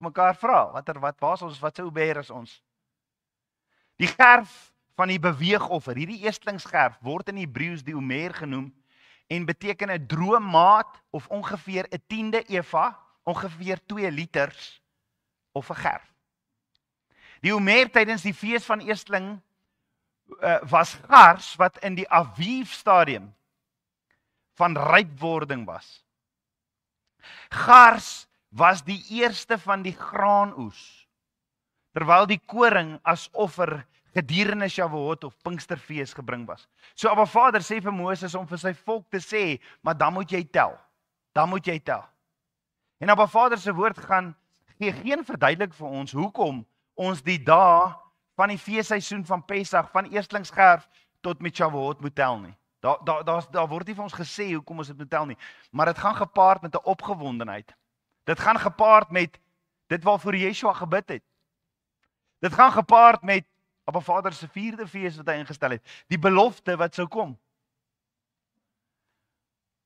mekaar vra, wat se Uber is ons? Die gerf van die beweegoffer, hierdie eerstlingsgerf word in Hebreëus die Omer genoem en beteken 'n droë maat of ongeveer 'n 10de eva, ongeveer 2 liters of 'n gerf. Die Omer tydens die fees van eerstling was gars wat in die Aviv stadium van rypwording was. Gars was die eerste van die graanoes, terwyl die koring as offer gedurende Shavuot of Pinksterfees gebring was. So Abba Vader sê vir Moses om vir sy volk te sê, maar dan moet jy tel. Dan moet jy tel. En Abba Vader se woord gee geen verduidelik vir ons hoekom ons die dae van die feesseisoen van Pesach, van eerstlingsgerf tot met Shavuot moet tel nie. Daar word nie vir ons gesê hoekom ons dit moet tel nie, maar dit gaan gepaard met 'n opgewondenheid. Dit gaan gepaard met dit waarvoor Yeshua gebid het. Dit gaan gepaard met Abba Vader se 4de fees wat hy ingestel het, die belofte wat sou kom.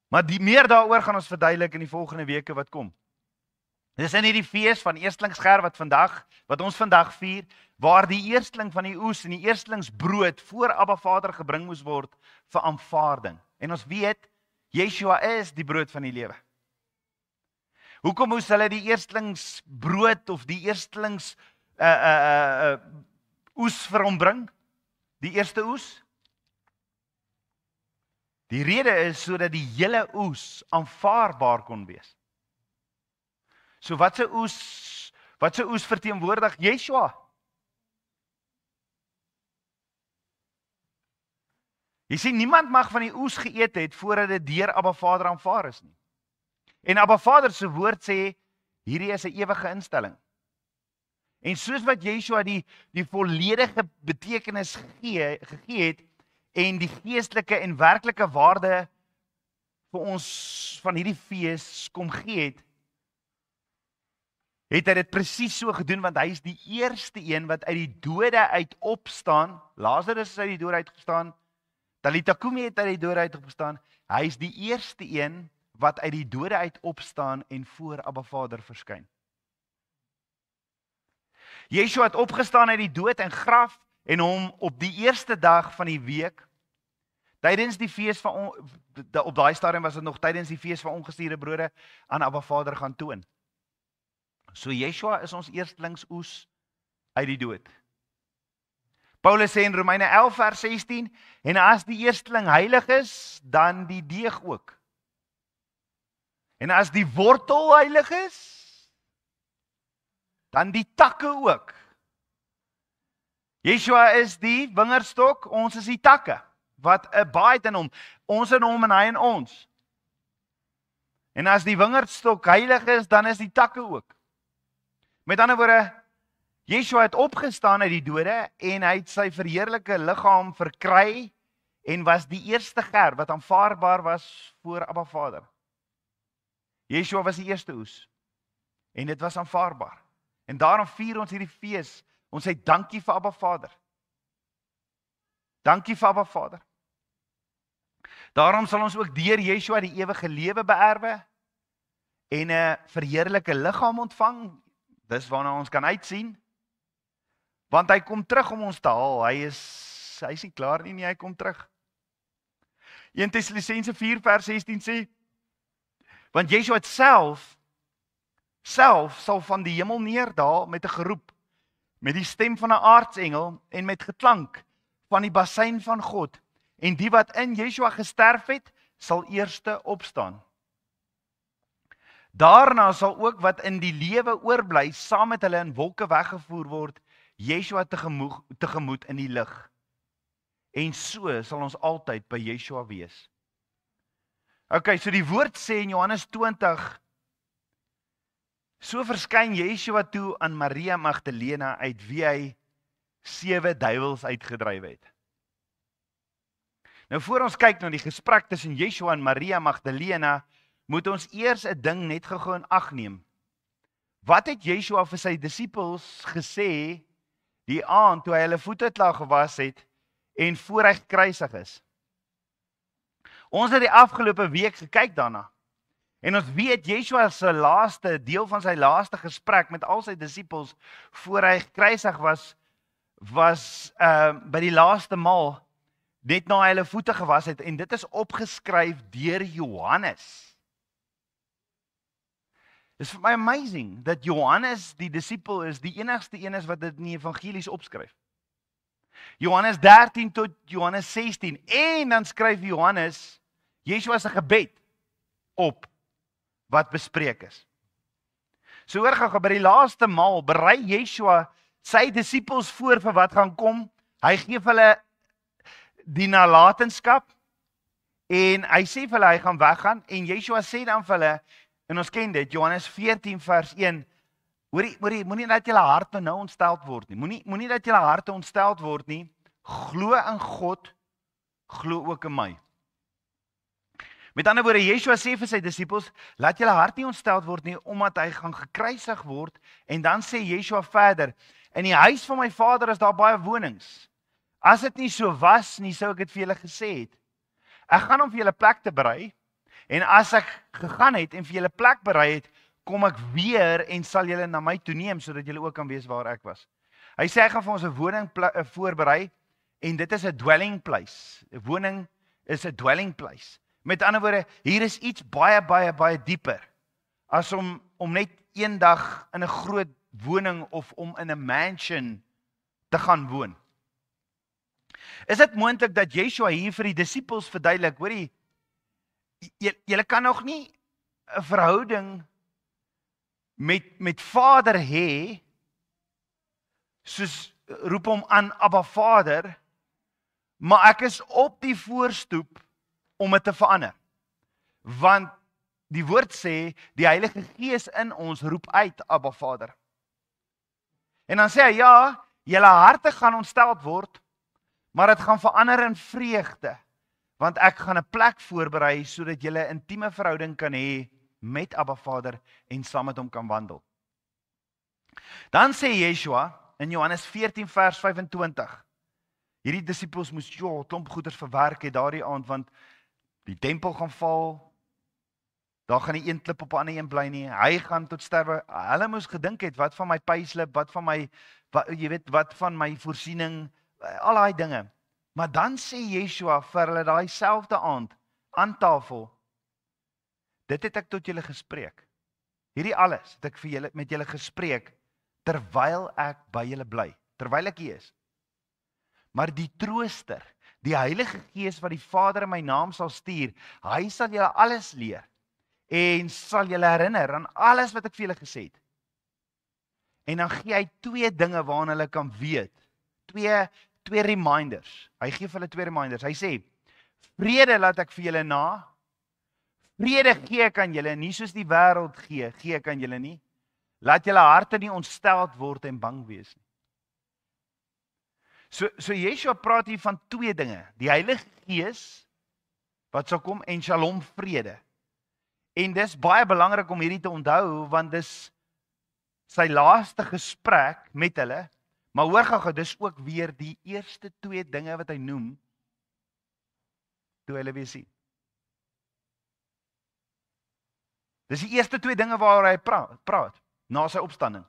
Maar meer daaroor gaan ons verduidelik in die volgende weke wat kom. Dis in hierdie fees van eerstlingsgerf wat ons vandag vier, waar die eerstling van die oes en die eerstlingsbrood voor Abba Vader gebring moes word vir aanvaarding. En ons weet, Yeshua is die brood van die lewe. Hoekom moes hulle die eerstlingsbrood of die eerstlings oes vir hom bring? Die eerste oes? Die rede is sodat die hele oes aanvaarbaar kon wees. So wat se oes verteenwoordig Yeshua? Jy sien, niemand mag van die oes geëet het voordat dit deur Abba Vader aanvaar is nie. En Abba Vader se woord sê, hierdie is 'n ewige instelling. En soos wat Yeshua die volledige betekenis gegee het en die geestelike en werklike waarde vir ons van hierdie fees kom gee het hy dit presies so gedoen, want hy is die eerste een wat uit die dode uit opstaan. Lazarus is uit die dode uitgestaan. Talita Kumi het uit die dode uit opgestaan. Hy is die eerste een wat uit die dode uit opstaan en voor Abba Vader verskyn. Yeshua het opgestaan uit die dood en graf en hom op die eerste dag van die week, tydens die fees van op daai stadium was dit nog tydens die fees van ongesuurde brode aan Abba Vader gaan toon. So Yeshua is ons eerstlingsoes uit die dood. Paulus sê in Romeine 11 vers 16, en as die eersteling heilig is, dan die deeg ook. En as die wortel heilig is, dan die takke ook. Yeshua is die wingerdstok, ons is die takke, wat abide in hom, ons in hom en hy in ons. En as die wingerdstok heilig is, dan is die takke ook. Met ander woorde, Yeshua het opgestaan uit die dode en hy het sy verheerlike liggaam verkry en was die eerste gerf wat aanvaarbaar was voor Abba Vader. Yeshua was die eerste oes en dit was aanvaarbaar. En daarom vier ons hierdie fees. Ons sê dankie vir Abba Vader. Dankie vir Abba Vader. Daarom sal ons ook deur Yeshua die ewige lewe beerwe en 'n verheerlike liggaam ontvang. Dis waarna ons kan uitsien. Want hy kom terug om ons te haal. Hy is nie klaar nie, hy kom terug. 1 Tessalonisense 4 vers 16 sê, want Yeshua het self sal van die hemel neerdaal met 'n geroep, met die stem van 'n aartsengel en met geklank van die basuin van God. En die wat in Yeshua gesterf het, sal eerste opstaan. Daarna sal ook wat in die lewe oorbly, saam met hulle in wolke weggevoer word, Yeshua tegemoet in die lig. En so sal ons altyd by Yeshua wees. Okay, so die woord sê in Johannes 20, so verskyn Yeshua toe aan Maria Magdalena, uit wie hy 7 duiwels uitgedryf het. Nou voor ons kyk na die gesprek tussen Yeshua en Maria Magdalena, moet ons eers 'n ding net gou in ag neem. Wat het Yeshua vir sy disippels gesê die aand toe hy hulle voete klaar gewas het en voor hy gekruisig is? Ons het die afgelope week gekyk daarna. En ons weet Yeshua se laaste deel van sy laaste gesprek met al sy disippels voor hy gekruisig was by die laaste maal net na hy hulle voete gewas het en dit is opgeskryf deur Johannes. Dit is vir my amazing dat Johannes die disipel is, die enigste een is wat dit in die evangelies opskryf. Johannes 13 tot Johannes 16 en dan skryf Johannes Yeshua se gebed op wat bespreek is. So hoor gou by die laaste maal berei Yeshua sy disippels voor vir wat gaan kom. Hy gee vir hulle die nalatenskap en hy sê vir hulle hy gaan weggaan en Yeshua sê dan vir hulle en ons ken dit Johannes 14 vers 1 moenie dat julle harte nou ontsteld word nie. Moenie dat julle harte ontsteld word nie. Glo in God, glo ook in my. Met ander woorde, Yeshua sê vir sy disippels, laat julle hart nie ontsteld word nie, omdat hy gaan gekruisig word, en dan sê Yeshua verder, in die huis van my Vader is daar baie wonings. As dit nie so was nie, sou ek dit vir julle gesê het. Ek gaan om vir julle plek te berei, en as ek gegaan het en vir julle plek berei het, kom ek weer en sal julle na my toe neem, sodat julle ook kan weet waar ek was. Hy sê hy gaan vir ons 'n woning voorberei, en dit is 'n dwelling place. 'n Woning is 'n dwelling place. Met ander woorde, hier is iets baie dieper as om net eendag in 'n groot woning of om in 'n mansion te gaan woon. Is dit moontlik dat Yeshua hier vir die disippels verduidelik, hoorie, julle kan nog nie 'n verhouding met Vader hê, soos roep hom aan Abba Vader, maar ek is op die voorstoep om dit te verander. Want die woord sê, die Heilige Gees in ons roep uit Abba Vader. En dan sê hy, ja, julle harte gaan ontsteld word, maar dit gaan verander in vreugde, want ek gaan 'n plek voorberei, sodat julle 'n intieme verhouding kan hê met Abba Vader, en saam met hom kan wandel. Dan sê Yeshua, in Johannes 14 vers 25, hierdie disippels moes klomp goeders verwerk het daardie aand, want die tempel gaan val, daar gaan nie een klip op 'n ander een bly nie, hy gaan tot sterwe. Hulle moes gedink het, wat van my payslip, wat van my voorsiening, al daai dinge. Maar dan sê Yeshua vir hulle daai selfde aand aan tafel, dit het ek tot julle gespreek. Hierdie alles het ek met julle gespreek terwyl ek by julle bly, terwyl ek hier is. Maar die trooster, die Heilige Gees wat die Vader in my naam sal stuur, hy sal julle alles leer en sal julle herinner aan alles wat ek vir julle gesê het. En dan gee hy 2 dinge waaraan hulle kan weet. Twee reminders. Hy gee vir hulle 2 reminders. Hy sê, vrede laat ek vir julle na. Vrede gee ek aan julle, nie soos die wêreld gee ek aan julle nie. Laat julle harte nie ontsteld word en bang wees nie. So Yeshua praat hier van 2 dinge. Die Heilige Gees wat sal kom en Shalom vrede. En dis baie belangrik om hierdie te onthou, want dis sy laaste gesprek met hulle. Maar hoor gou, dis ook weer die eerste 2 dinge wat hy noem toe hulle weer sien. Dis die eerste 2 dinge waaroor hy praat na sy opstanding.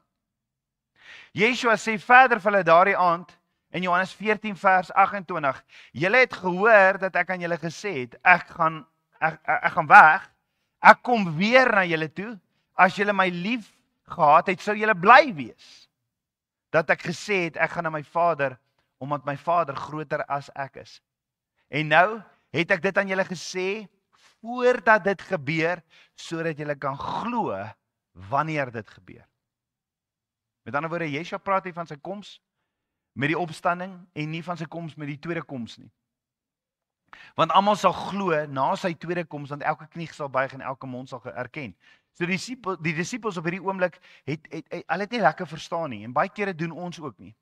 Yeshua sê verder vir hulle daardie aand in Johannes 14 vers 28, julle het gehoor dat ek aan julle gesê het, ek gaan weg, ek kom weer na julle toe, as julle my lief gehad het, sou julle bly wees, dat ek gesê het, ek gaan na my Vader, omdat my Vader groter as ek is. En nou het ek dit aan julle gesê, voordat dit gebeur, sodat julle kan glo, wanneer dit gebeur. Met ander woorde, Yeshua praat hier van sy koms, met die opstanding, en nie van sy koms met die tweede koms nie. Want almal sal glo na sy tweede koms, want elke knie sal buig en elke mond sal erken. So die disippels op hierdie oomblik hulle het nie lekker verstaan nie, en baie kere doen ons ook nie.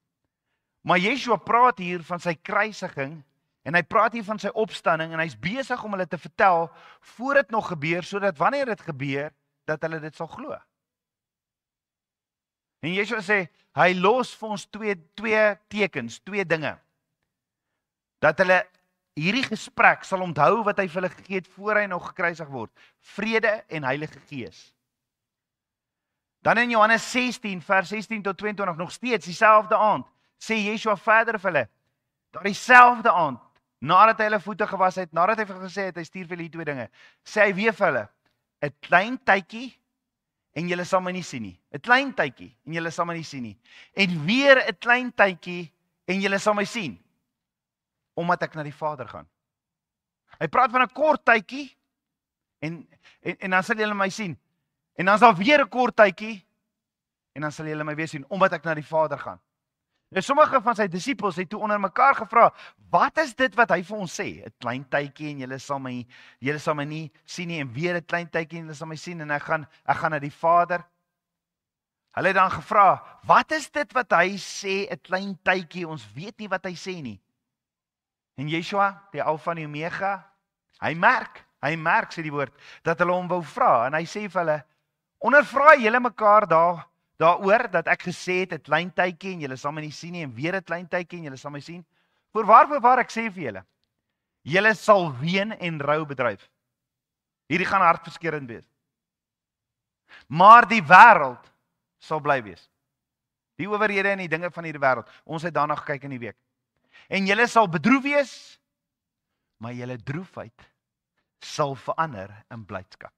Maar Yeshua praat hier van sy kruisiging, en hy praat hier van sy opstanding, en hy's besig om hulle te vertel, voor dit nog gebeur, sodat wanneer dit gebeur, dat hulle dit sal glo. En Yeshua sê, hy los vir ons twee tekens, 2 dinge, dat hulle hierdie gesprek sal onthou wat hy vir hulle gegee het voor hy nog gekruisig word. Vrede en Heilige Gees. Dan in Johannes 16 vers 16 tot 22 nog steeds dieselfde aand sê Yeshua verder vir hulle. Daardie selfde aand, nadat hy hulle voete gewas het, nadat hy vir hulle gesê het hy stuur vir hulle twee dinge, sê hy weer vir hulle: 'n klein tydjie en julle sal my nie sien nie. 'n klein tydjie en julle sal my nie sien nie. En weer 'n klein tydjie en julle sal my sien, omdat ek na die Vader gaan. Hy praat van 'n kort tydjie en dan sal julle my sien. En dan sal weer 'n kort tydjie en dan sal julle my weer sien, omdat ek na die Vader gaan. Nou sommige van sy disippels het toe onder mekaar gevra, wat is dit wat hy vir ons sê? 'n klein tydjie en julle sal my nie sien nie, en weer 'n klein tydjie en julle sal my sien, en ek gaan na die Vader. Hulle het dan gevra, wat is dit wat hy sê, 'n klein tydjie, ons weet nie wat hy sê nie. En Yeshua, die Alfa en die Omega, hy merk sê die woord, dat hulle hom wou vra, en hy sê vir hulle, ondervra julle mekaar daaroor dat ek gesê het 'n klein tydjie en julle sal my nie sien nie, en weer 'n klein tydjie en julle sal my sien. Voorwaar ek sê vir julle, julle sal ween en rou bedryf. Hierdie gaan hartverskeurende wees. Maar die wêreld sal bly wees. Die owerhede en die dinge van hierdie wêreld. Ons het daarna gekyk in die week. En julle sal bedroef wees, maar julle droefheid sal verander in blydskap.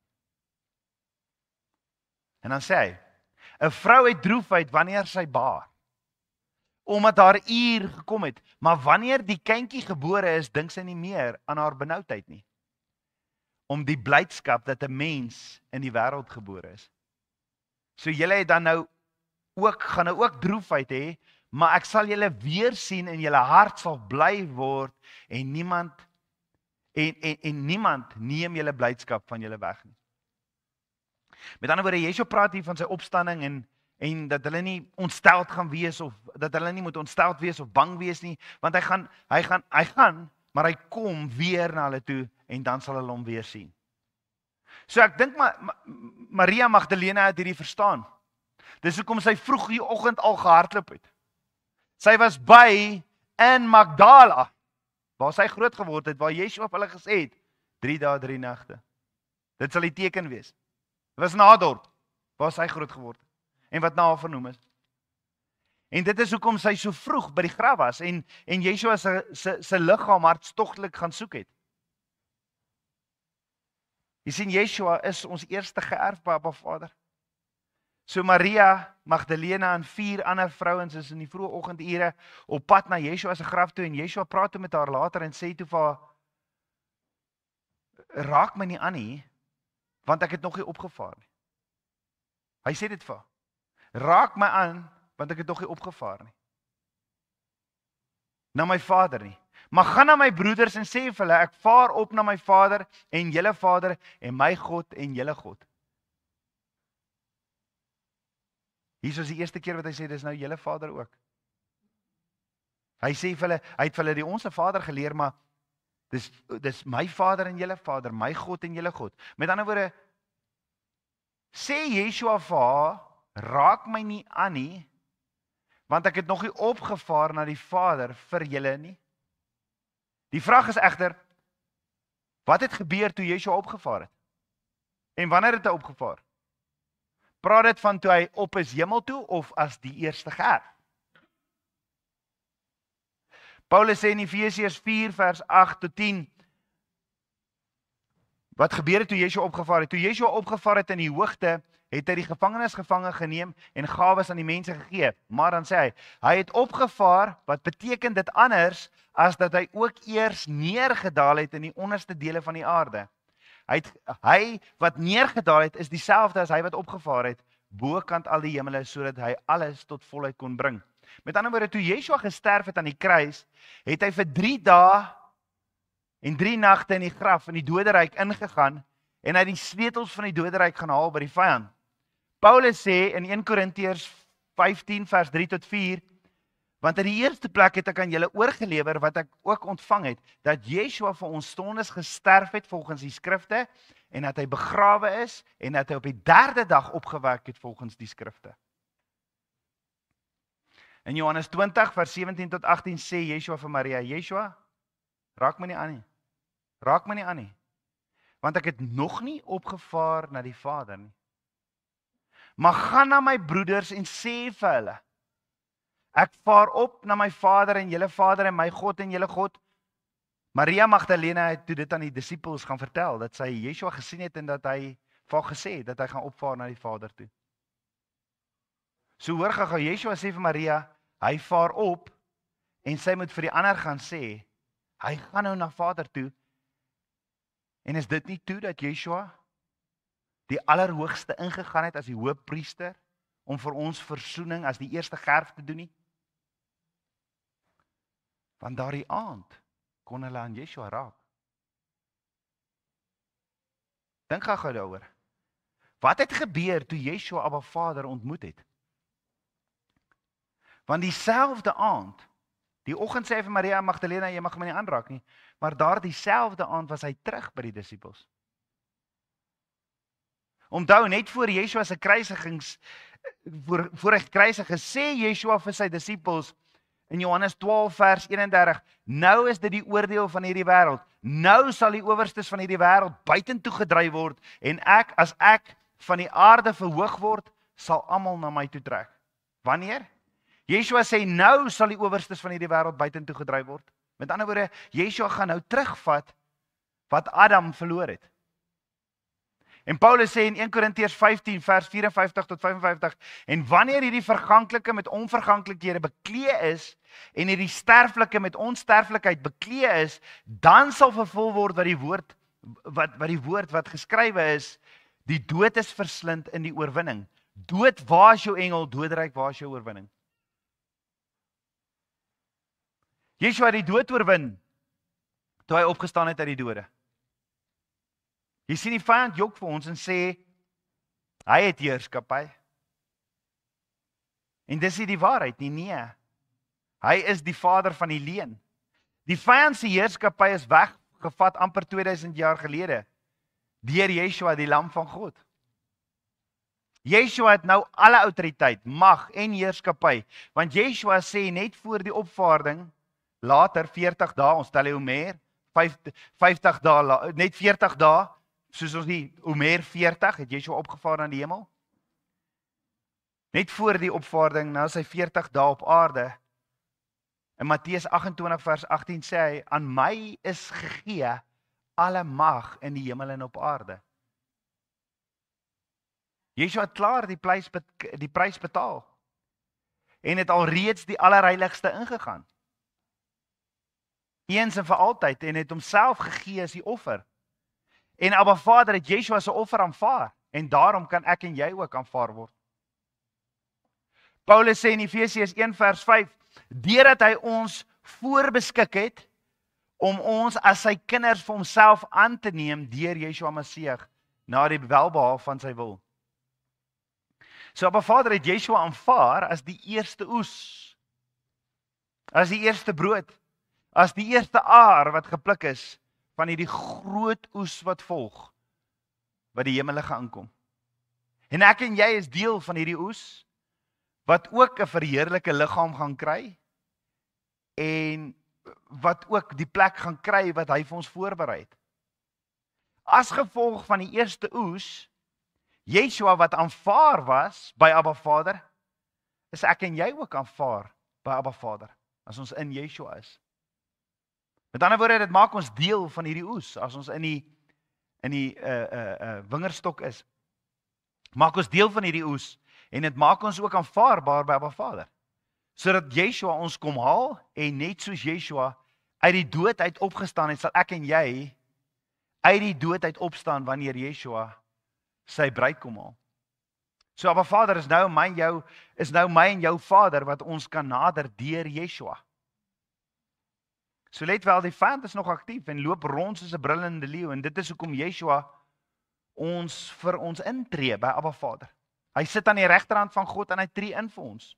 En dan sê hy, 'n vrou het droefheid wanneer sy baar, omdat haar uur gekom het, maar wanneer die kindjie gebore is, dink sy nie meer aan haar benoudheid nie, om die blydskap dat 'n mens in die wêreld gebore is. So julle het dan nou gaan ook droefheid hê, maar ek sal julle weer sien en julle hart sal bly word, en niemand neem julle blydskap van julle weg nie. Met ander woorde, Yeshua praat hier van sy opstanding en dat hulle nie ontsteld gaan wees, of dat hulle nie moet ontsteld wees of bang wees nie, want hy gaan, maar hy kom weer na hulle toe en dan sal hulle hom weer sien. So ek dink Maria Magdalena het hierdie verstaan. Dis hoekom sy vroeg die oggend al gehardloop het. Sy was by in Magdala, waar sy groot geword het, waar Yeshua hulle gesê het, 3 dae, 3 nagte. Dit sal die teken wees. Dit was Nadorp, waar sy groot geword het, en wat na haar vernoem is. En dit is hoekom sy so vroeg by die graf was, en Yeshua sy liggaam hartstogtelik gaan soek het. Jy sien, Yeshua is ons eerste geërfde Abba Vader. So Maria Magdalena en 4 ander vrouens is in die vroeë oggendure op pad na Yeshua se graf toe, en Yeshua praat toe met haar later en sê toe vir haar, raak my nie aan nie, want ek het nog nie opgevaar nie. Hy sê dit vir haar, raak my aan, want ek het nog nie opgevaar nie. Na my Vader nie. Maar gaan na my broeders en sê vir hulle, ek vaar op na my Vader en julle Vader, en my God en julle God. Hier is die eerste keer wat hy sê, dis nou julle Vader ook. Hy sê vir hulle, hy het vir hulle die Onse Vader geleer, maar dis my Vader en julle Vader, my God en julle God. Met ander woorde, sê Yeshua vir haar, raak my nie aan nie, want ek het nog nie opgevaar na die Vader vir julle nie. Die vraag is egter, wat het gebeur toe Yeshua opgevaar het? En wanneer het hy opgevaar? Praat dit van toe hy op is hemel toe, of as die eerste geërf? Paulus sê in Efesiërs 4 vers 8 tot 10, wat gebeur het toe Yeshua opgevaar het? Toe Yeshua opgevaar het in die hoogte, het hy die gevangenes gevange geneem en gawes aan die mense gegee. Maar dan sê hy het opgevaar, wat beteken dit anders as dat hy ook eers neergedaal het in die onderste dele van die aarde. Hy wat neergedaal het, is dieselfde as hy wat opgevaar het, bokant al die hemele, sodat hy alles tot volheid kon bring. Met ander woorde, toe Yeshua gesterf het aan die kruis, het hy vir 3 dae en 3 nagte in die graf, in die doderyk ingegaan, en hy het die sleutels van die doderyk gaan haal by die vyand. Paulus sê in 1 Korintiërs 15 vers 3 tot 4, want in die eerste plek het ek aan julle oorgelewer wat ek ook ontvang het, dat Yeshua vir ons sondes gesterf het volgens die skrifte, en dat hy begrawe is, en dat hy op die 3de dag opgewek het volgens die skrifte. In Johannes 20 vers 17 tot 18 sê Yeshua vir Maria, Yeshua, Raak my nie aan nie. Raak my nie aan nie. Want ek het nog nie opgevaar na die Vader nie. Maar gaan na my broeders en sê vir hulle, ek vaar op na my Vader en julle Vader en my God en julle God. Maria Magdalena het toe dit aan die disippels gaan vertel, dat sy Yeshua gesien het en dat hy vir haar gesê het, dat hy gaan opvaar na die Vader toe. So hoor gou, Yeshua sê vir Maria, hy vaar op en sy moet vir die ander gaan sê, hy gaan nou na Vader toe. En is dit nie toe dat Yeshua die Allerhoogste ingegaan het as die hoëpriester om vir ons versoening as die eerste gerf te doen nie? Want daardie aand kon hulle aan Yeshua raak. Dink gou daaroor. Wat het gebeur toe Yeshua Abba Vader ontmoet het? Want dieselfde aand, die oggend sê hy vir Maria Magdalena, jy mag my nie aanraak nie, maar daardie selfde aand was hy terug by die disippels. Onthou, net voor Yeshua se kruisigings, voor hy gekruisig is, sê Yeshua vir sy disippels in Johannes 12 vers 31, nou is dit die oordeel van hierdie wêreld. Nou sal die owerstes van hierdie wêreld buitentoe gedryf word en as ek van die aarde verhoog word, sal almal na my toe trek. Wanneer? Yeshua sê nou sal die owerstes van hierdie wêreld buitentoe gedryf word. Met ander woorde, Yeshua gaan nou terugvat wat Adam verloor het. En Paulus sê in 1 Korintiërs 15 vers 54 tot 55, en wanneer hierdie verganklike met onverganklikhede bekleë is en hierdie sterflike met onsterflikheid bekleë is, dan sal vervul word wat die woord wat geskrywe is, die dood is verslind in die oorwinning. Dood, waar is jou engel? Doodryk, waar is jou oorwinning? Yeshua het die dood oorwin toe hy opgestaan het uit die dode. Jy sien die vyand jok vir ons en sê hy het heerskappy. En dis nie die waarheid nie, nee. Hy is die vader van die leuen. Die vyand se heerskappy is weggevat amper 2000 jaar gelede deur Yeshua, die lam van God. Yeshua het nou alle autoriteit, mag en heerskappy, want Yeshua sê net voor die opvaarding, later 40 dae, ons tel hoe meer, 50 dae, net 40 dae, soos ons die Omer 40, het Yeshua opgevaar na die hemel. Net voor die opvaarding, nou sy 40 dae op aarde, in Matteus 28 vers 18 sê hy, aan my is gegee alle mag in die hemel en op aarde. Yeshua het klaar die prys betaal, en het alreeds die allerheiligste ingegaan. Eens en vir altyd, en het homself gegee as die offer. En Abba Vader het Yeshua se offer aanvaar, en daarom kan ek en jy ook aanvaar word. Paulus sê in Efesiërs 1 vers 5, deurdat hy ons voorbeskik het, om ons as sy kinders vir homself aan te neem, deur Yeshua Messie, na die welbehae van sy wil. So Abba Vader het Yeshua aanvaar as die eerste oes, as die eerste brood, as die eerste aar wat gepluk is, van hierdie groot oes wat volg, wat die hemele gaan inkom. En ek en jy is deel van hierdie oes, wat ook 'n verheerlike liggaam gaan kry, en wat ook die plek gaan kry wat hy vir ons voorberei het. As gevolg van die eerste oes, Yeshua wat aanvaar was by Abba Vader, is ek en jy ook aanvaar by Abba Vader, as ons in Yeshua is. Met ander woorde, dit maak ons deel van hierdie oes, as ons in die wingerdstok is. Maak ons deel van hierdie oes, en dit maak ons ook aanvaarbaar by Abba Vader. Sodat Yeshua ons kom haal, en net soos Yeshua uit die dood uit opgestaan het, sal ek en jy uit die dood uit opstaan, wanneer Yeshua sy bruid kom haal. So Abba Vader is nou my en jou Vader, wat ons kan nader deur Yeshua. So let wel, die vyand is nog aktief en loop rond soos 'n brullende leeu, en dit is hoekom Yeshua vir ons intree by Abba Vader. Hy sit aan die regterhand van God en hy tree in vir ons.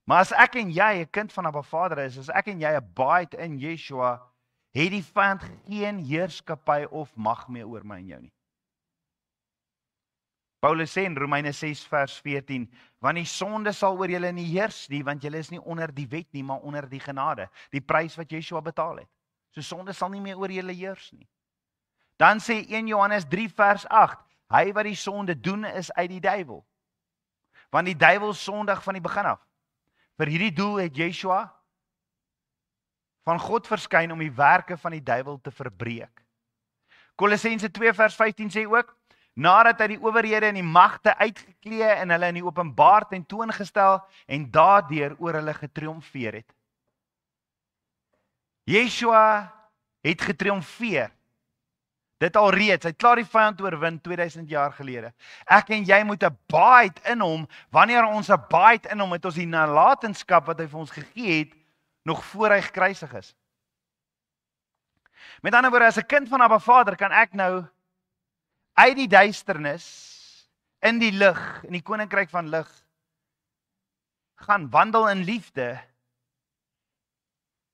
Maar as ek en jy 'n kind van Abba Vader is, as ek en jy abide in Yeshua, het die vyand geen heerskappy of mag meer oor my en jou nie. Paulus sê in Romeine 6 vers 14, want die sonde sal oor julle nie heers nie, want julle is nie onder die wet nie, maar onder die genade, die prys wat Yeshua betaal het. So sonde sal nie meer oor julle heers nie. Dan sê 1 Johannes 3 vers 8, hy wat die sonde doen is uit die duiwel. Want die duiwel sondig van die begin af. Vir hierdie doel het Yeshua van God verskyn om die werke van die duiwel te verbreek. Kolossense 2 vers 15 sê ook, nadat hy die owerhede en die magte uitgeklee en hulle in die openbaar tentoongestel en daardeur oor hulle getriomfeer het. Yeshua het getriomfeer. Dit alreeds, hy het klaar die vyand oorwin 2000 jaar gelede. Ek en jy moet 'n baait in hom, wanneer ons 'n baait in hom het, ons die nalatenskap wat hy vir ons gegee het, nog voor hy gekruisig is. Met ander woorde, as 'n kind van Abba Vader kan ek nou uit die duisternis in die lig, in die koninkryk van lig, gaan wandel in liefde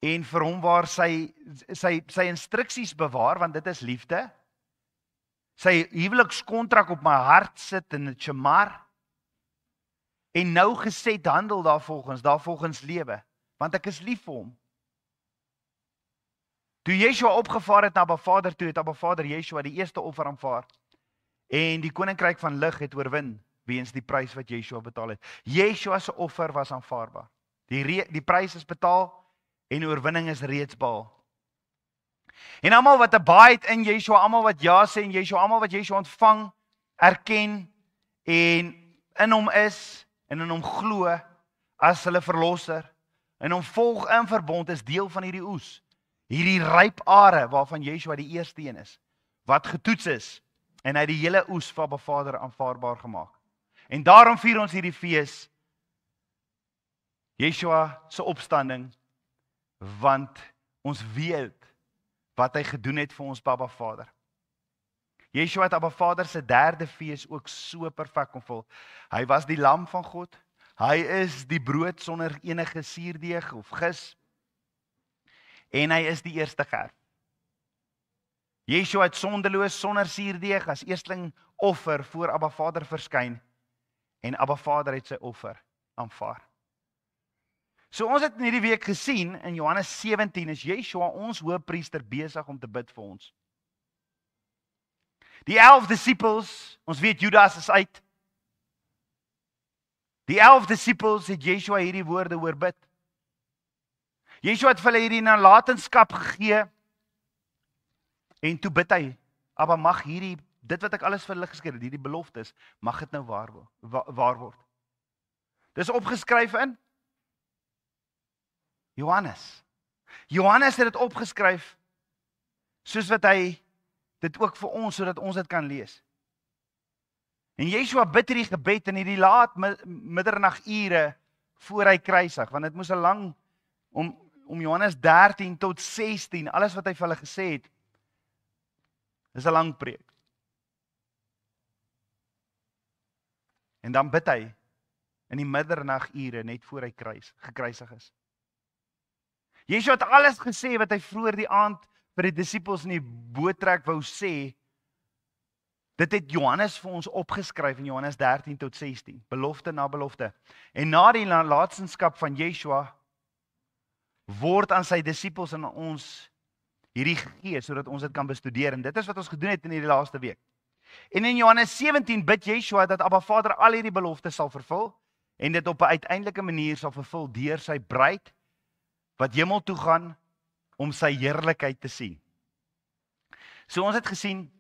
en vir hom waar sy instruksies bewaar, want dit is liefde. Sy huwelikskontrak op my hart sit in 'n shamar en nou geset handel daarvolgens lewe, want ek is lief vir hom. Toe Yeshua opgevaar het na Abba Vader toe, het Abba Vader Yeshua die eerste offer aanvaar en die koninkryk van lig het oorwin weens die prys wat Yeshua betaal het. Yeshua se offer was aanvaarbaar. Die prys is betaal en oorwinning is reeds behaal. En almal wat 'n baie het in Yeshua, almal wat ja sê in Yeshua, almal wat Yeshua ontvang, erken en in hom is en in hom glo as hulle verlosser en hom volg in verbond is deel van hierdie oes. Hierdie ryp are waarvan Yeshua die eerste een is, wat getoets is en hy die hele oes van Abba Vader aanvaarbaar gemaak. En daarom vier ons hierdie fees, Yeshua se opstanding, want ons weet wat hy gedoen het vir ons Abba Vader. Yeshua het Abba Vader se derde fees ook so perfek ontvul. Hy was die lam van God, hy is die brood sonder enige suurdeeg of gis, en hy is die eerste gerf. Yeshua het sondeloos sonder suurdeeg as eersteling offer voor Abba Vader verskyn en Abba Vader het sy offer aanvaar. So ons het in hierdie week gesien in Johannes 17 is Yeshua ons hoëpriester besig om te bid vir ons. Die 11 disippels, ons weet Judas is uit. Die 11 disippels het Yeshua hierdie woorde hoor bid. Yeshua het vir hulle hierdie nalatenskap gegee en toe bid hy, Abba, mag dit wat ek alles vir hulle geskryf het, hierdie beloftes, mag dit nou waar word. Dis opgeskryf in Johannes. Johannes het dit opgeskryf soos wat hy dit ook vir ons, sodat ons dit kan lees. En Yeshua bid hierdie gebed in hierdie laat middernagure voor hy kruisig, want dit moes 'n lang om Johannes 13 tot 16, alles wat hy vir hulle gesê het, is 'n lang preek. En dan bid hy in die middernagure net voor hy gekruisig is. Yeshua het alles gesê wat hy vroeër die aand vir die disippels in die boottrek wou sê. Dit het Johannes vir ons opgeskryf in Johannes 13 tot 16, belofte na belofte. En na die nalatenskap van Yeshua word aan sy disippels en ons hierdie gegee sodat ons dit kan bestudeer, en dit is wat ons gedoen het in hierdie laaste week. En in Johannes 17 bid Yeshua dat Abba Vader al hierdie beloftes sal vervul en dit op 'n uiteindelike manier sal vervul deur sy bruid wat hemel toe gaan om sy heerlikheid te sien. So ons het gesien,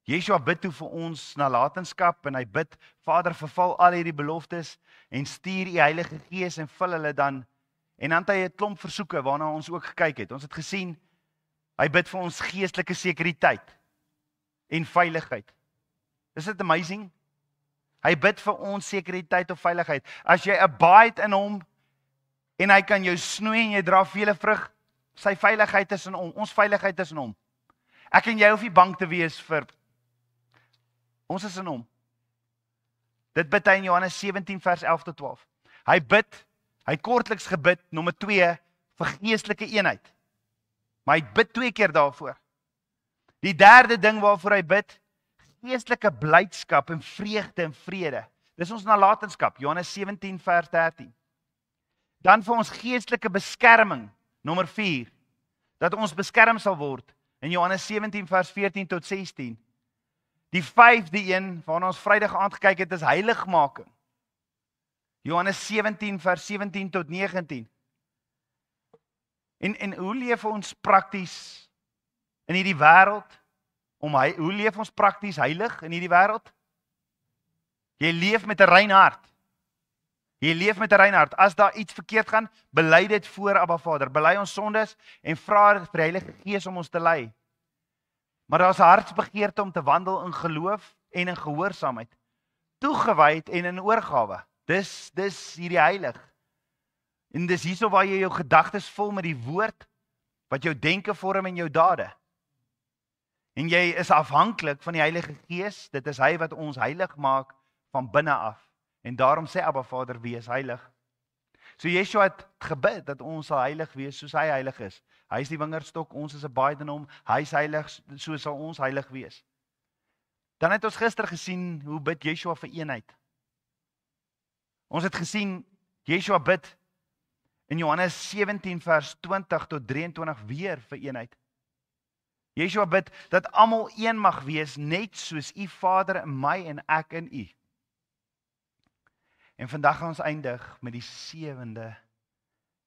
Yeshua bid toe vir ons nalatenskap en hy bid, Vader, vervul al hierdie beloftes en stuur u Heilige Gees en vul hulle dan. En dan het hy 'n klomp versoeke waarna ons ook gekyk het. Ons het gesien, hy bid vir ons geestelike sekuriteit en veiligheid. Is dit amazing? Hy bid vir ons sekuriteit of veiligheid. As jy abide in hom en hy kan jou snoei en jy dra vele vrug, sy veiligheid is in hom, ons veiligheid is in hom. Ek en jy hoef nie bang te wees vir ons is in hom. Dit bid hy in Johannes 17 vers 11 tot 12. Hy het kortliks gebid, nommer 2, vir geestelike eenheid. Maar hy bid 2 keer daarvoor. Die derde ding waarvoor hy bid, geestelike blydskap en vreugde en vrede. Dis ons nalatenskap, Johannes 17 vers 13. Dan vir ons geestelike beskerming, nommer 4, dat ons beskerm sal word, in Johannes 17 vers 14 tot 16. Die 5de een, waarna ons Vrydag aand gekyk het, is heiligmaking. Johannes 17 vers 17 tot 19. En hoe leef ons prakties in hierdie wêreld? Hoe leef ons prakties heilig in hierdie wêreld? Jy leef met 'n rein hart. Jy leef met 'n rein hart. As daar iets verkeerd gaan, bely dit voor Abba Vader. Bely ons sondes en vra vir die Heilige Gees om ons te lei. Maar daar's 'n hartsbegeerte om te wandel in geloof en in gehoorsaamheid. Toegewyd en in oorgawe. Dis hierdie heilig. En dis hierso waar jy jou gedagtes vul met die woord wat jou denke vorm en jou dade. En jy is afhanklik van die Heilige Gees. Dit is hy wat ons heilig maak van binne af. En daarom sê Abba Vader, wees heilig. So Yeshua het gebid dat ons sal heilig wees soos hy heilig is. Hy is die wingerdstok, ons is 'n baai in hom. Hy is heilig, so sal ons heilig wees. Dan het ons gister gesien hoe bid Yeshua vir eenheid. Ons het gesien Yeshua bid in Johannes 17 vers 20 tot 23 weer vir eenheid. Yeshua bid dat almal een mag wees, net soos U Vader in my en ek in U. En vandag gaan ons eindig met die 7de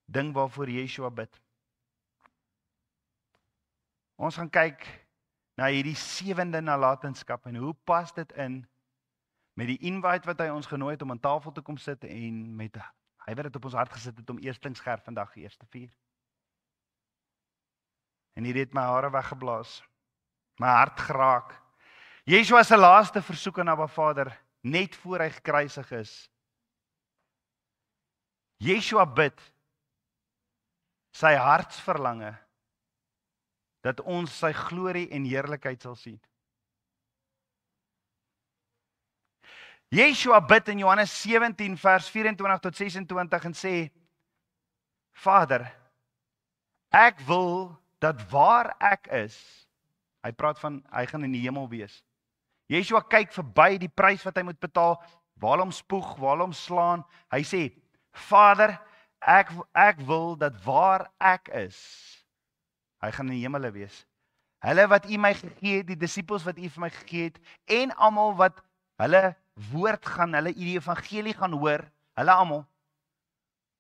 ding waarvoor Yeshua bid. Ons gaan kyk na hierdie 7de nalatenskap en hoe pas dit in met die invite wat hy ons genooi het om aan tafel te kom sit en met hy het dit op ons hart gesit het om eerstlingsgerf vandag eers te vier. En hierdie het my hare weggeblaas, my hart geraak. Yeshua se laaste versoek aan Abba Vader net voor hy gekruisig is. Yeshua bid sy hartsverlange dat ons sy glorie en heerlikheid sal sien. Yeshua bid in Johannes 17 vers 24 tot 26 en sê, Vader, ek wil dat waar ek is, hy praat van, hy gaan in die hemel wees. Yeshua kyk verby die prys wat hy moet betaal, waar hom spoeg, waar hom slaan. Hy sê, Vader, ek wil dat waar ek is, hy gaan in die hemel wees. Hulle wat U my gegee het, die disippels wat U vir my gegee het, en almal wat hulle woord gaan, hulle die evangelie gaan hoor, hulle almal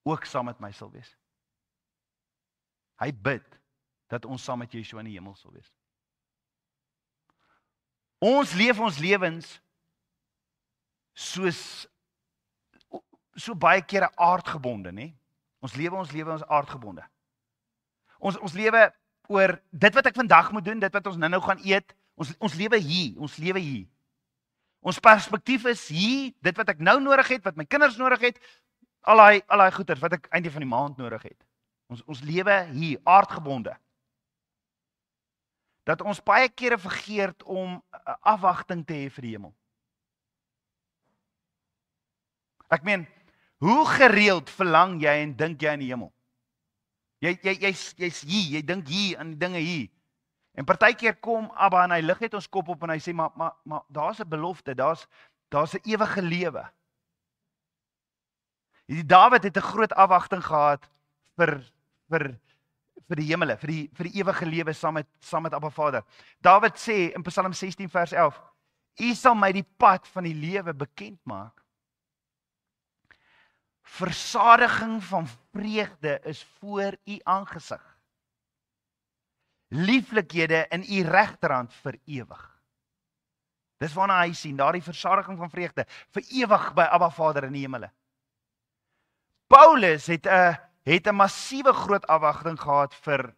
ook saam met my sal wees. Hy bid dat ons saam met Yeshua in die hemel sal wees. Ons leef ons lewens so baie kere aardgebonde, nê? Ons lewe ons aardgebonde. Ons lewe oor dit wat ek vandag moet doen, dit wat ons nou gaan eet, ons lewe hier. Ons perspektief is hier, dit wat ek nou nodig het, wat my kinders nodig het, al daai goeders wat ek einde van die maand nodig het. Ons lewe hier, aardgebonde. Dat ons baie kere vergeet om afwagting te hê vir die hemel. Ek meen, hoe gereeld verlang jy en dink jy aan die hemel? Jy's hier, jy dink hier aan die dinge hier. En partykeer kom Abba en hy lig net ons kop op en hy sê, maar daar's 'n belofte, daar's 'n ewige lewe. Die Dawid het 'n groot afwagting gehad vir die hemele, vir die ewige lewe saam met Abba Vader. Dawid sê in Psalm 16 vers 11, U sal my die pad van die lewe bekend maak. Versadiging van vreugde is voor U aangesig. Lieflikhede in U regterhand vir ewig. Dis waarna hy sien, daardie versadiging van vreugde, vir ewig by Abba Vader in die hemele. Paulus het 'n massiewe groot afwagting gehad vir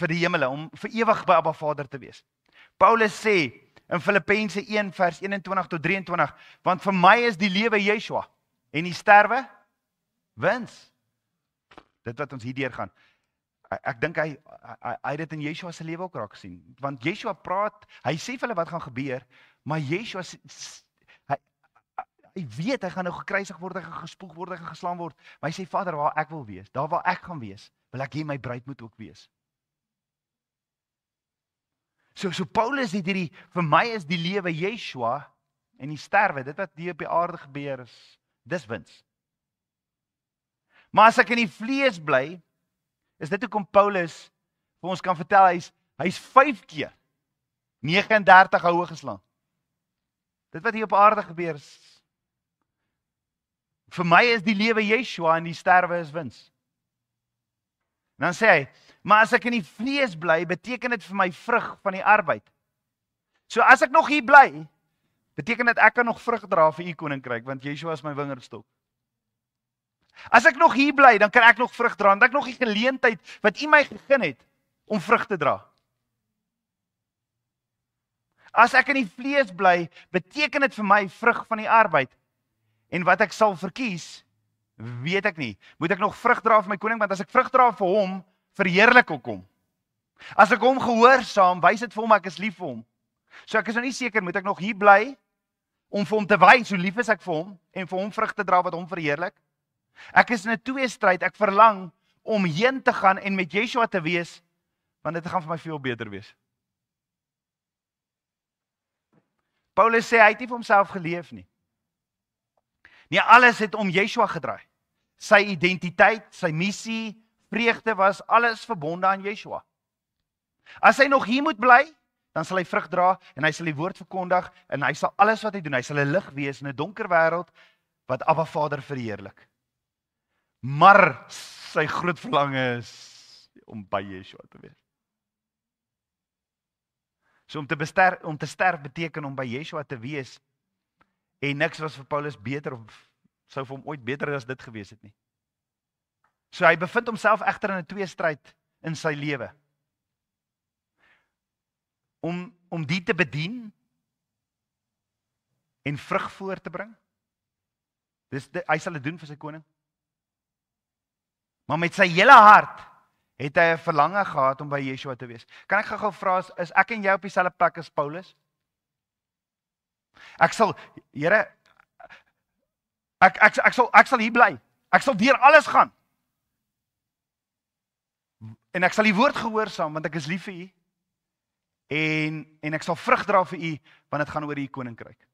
die hemele, om vir ewig by Abba Vader te wees. Paulus sê in Filippense 1 vers 21 tot 23, want vir my is die lewe Yeshua en die sterwe wins. Dit wat ons hierdeur gaan. Ek dink hy het dit in Yeshua se lewe ook raak gesien, want Yeshua praat, hy sê vir hulle wat gaan gebeur, maar Yeshua hy weet hy gaan nou gekruisig word, hy gaan gespoeg word, hy gaan geslaan word, maar hy sê Vader, waar ek wil wees, daar waar ek gaan wees, wil ek hê my bruid moet ook wees. So Paulus het hierdie, vir my is die lewe Yeshua en die sterwe, dit wat hier op die aarde gebeur is, dis wins. Maar as ek in die vlees bly, is dit hoekom Paulus vir ons kan vertel, hy's 5 keer 39 houe geslaan. Dit wat hier op aarde gebeur is. Vir my is die lewe Yeshua en die sterwe is wins. En dan sê hy, maar as ek in die vlees bly, beteken dit vir my vrug van die arbeid. So as ek nog hier bly, beteken dit ek kan nog vrug dra vir u koninkryk, want Yeshua is my wingerdstok. As ek nog hier bly, dan kan ek nog vrug dra, want ek nog die geleentheid wat u my gegee het om vrug te dra. As ek in die vlees bly, beteken dit vir my vrug van die arbeid. En wat ek sal verkies, weet ek nie. Moet ek nog vrug dra vir my koning, want as ek vrug dra vir hom, verheerlik ek hom. As ek hom gehoorsaam, wys dit vir hom ek is lief vir hom. So ek is nou nie seker, moet ek nog hier bly om vir hom te wys hoe lief is ek vir hom en vir hom vrug te dra wat hom verheerlik? Ek is in 'n tweestryd, ek verlang om heen te gaan en met Yeshua te wees, want dit gaan vir my veel beter wees. Paulus sê hy het nie vir homself geleef nie. Nee, alles het om Yeshua gedraai. Sy identiteit, sy missie, vreugde was alles verbonde aan Yeshua. As hy nog hier moet bly, dan sal hy vrug dra en hy sal die woord verkondig en hy sal alles wat hy doen, hy sal 'n lig wees in 'n donker wêreld wat Abba Vader verheerlik. Maar sy groot verlange is om by Yeshua te wees. So om te sterf beteken om by Yeshua te wees en niks was vir Paulus beter of sou vir hom ooit beter as dit gewees het nie. So hy bevind homself egter in 'n tweestryd in sy lewe. Om die te bedien en vrug voor te bring. Hy sal dit doen vir sy koning. Maar met sy hele hart het hy 'n verlange gehad om by Yeshua te wees. Kan ek gou vra, is ek en jy op dieselfde plek as Paulus? Ek sal hier bly. Ek sal deur alles gaan. En ek sal die woord gehoorsaam want ek is lief vir u. En ek sal vrug dra vir u want dit gaan oor u koninkryk.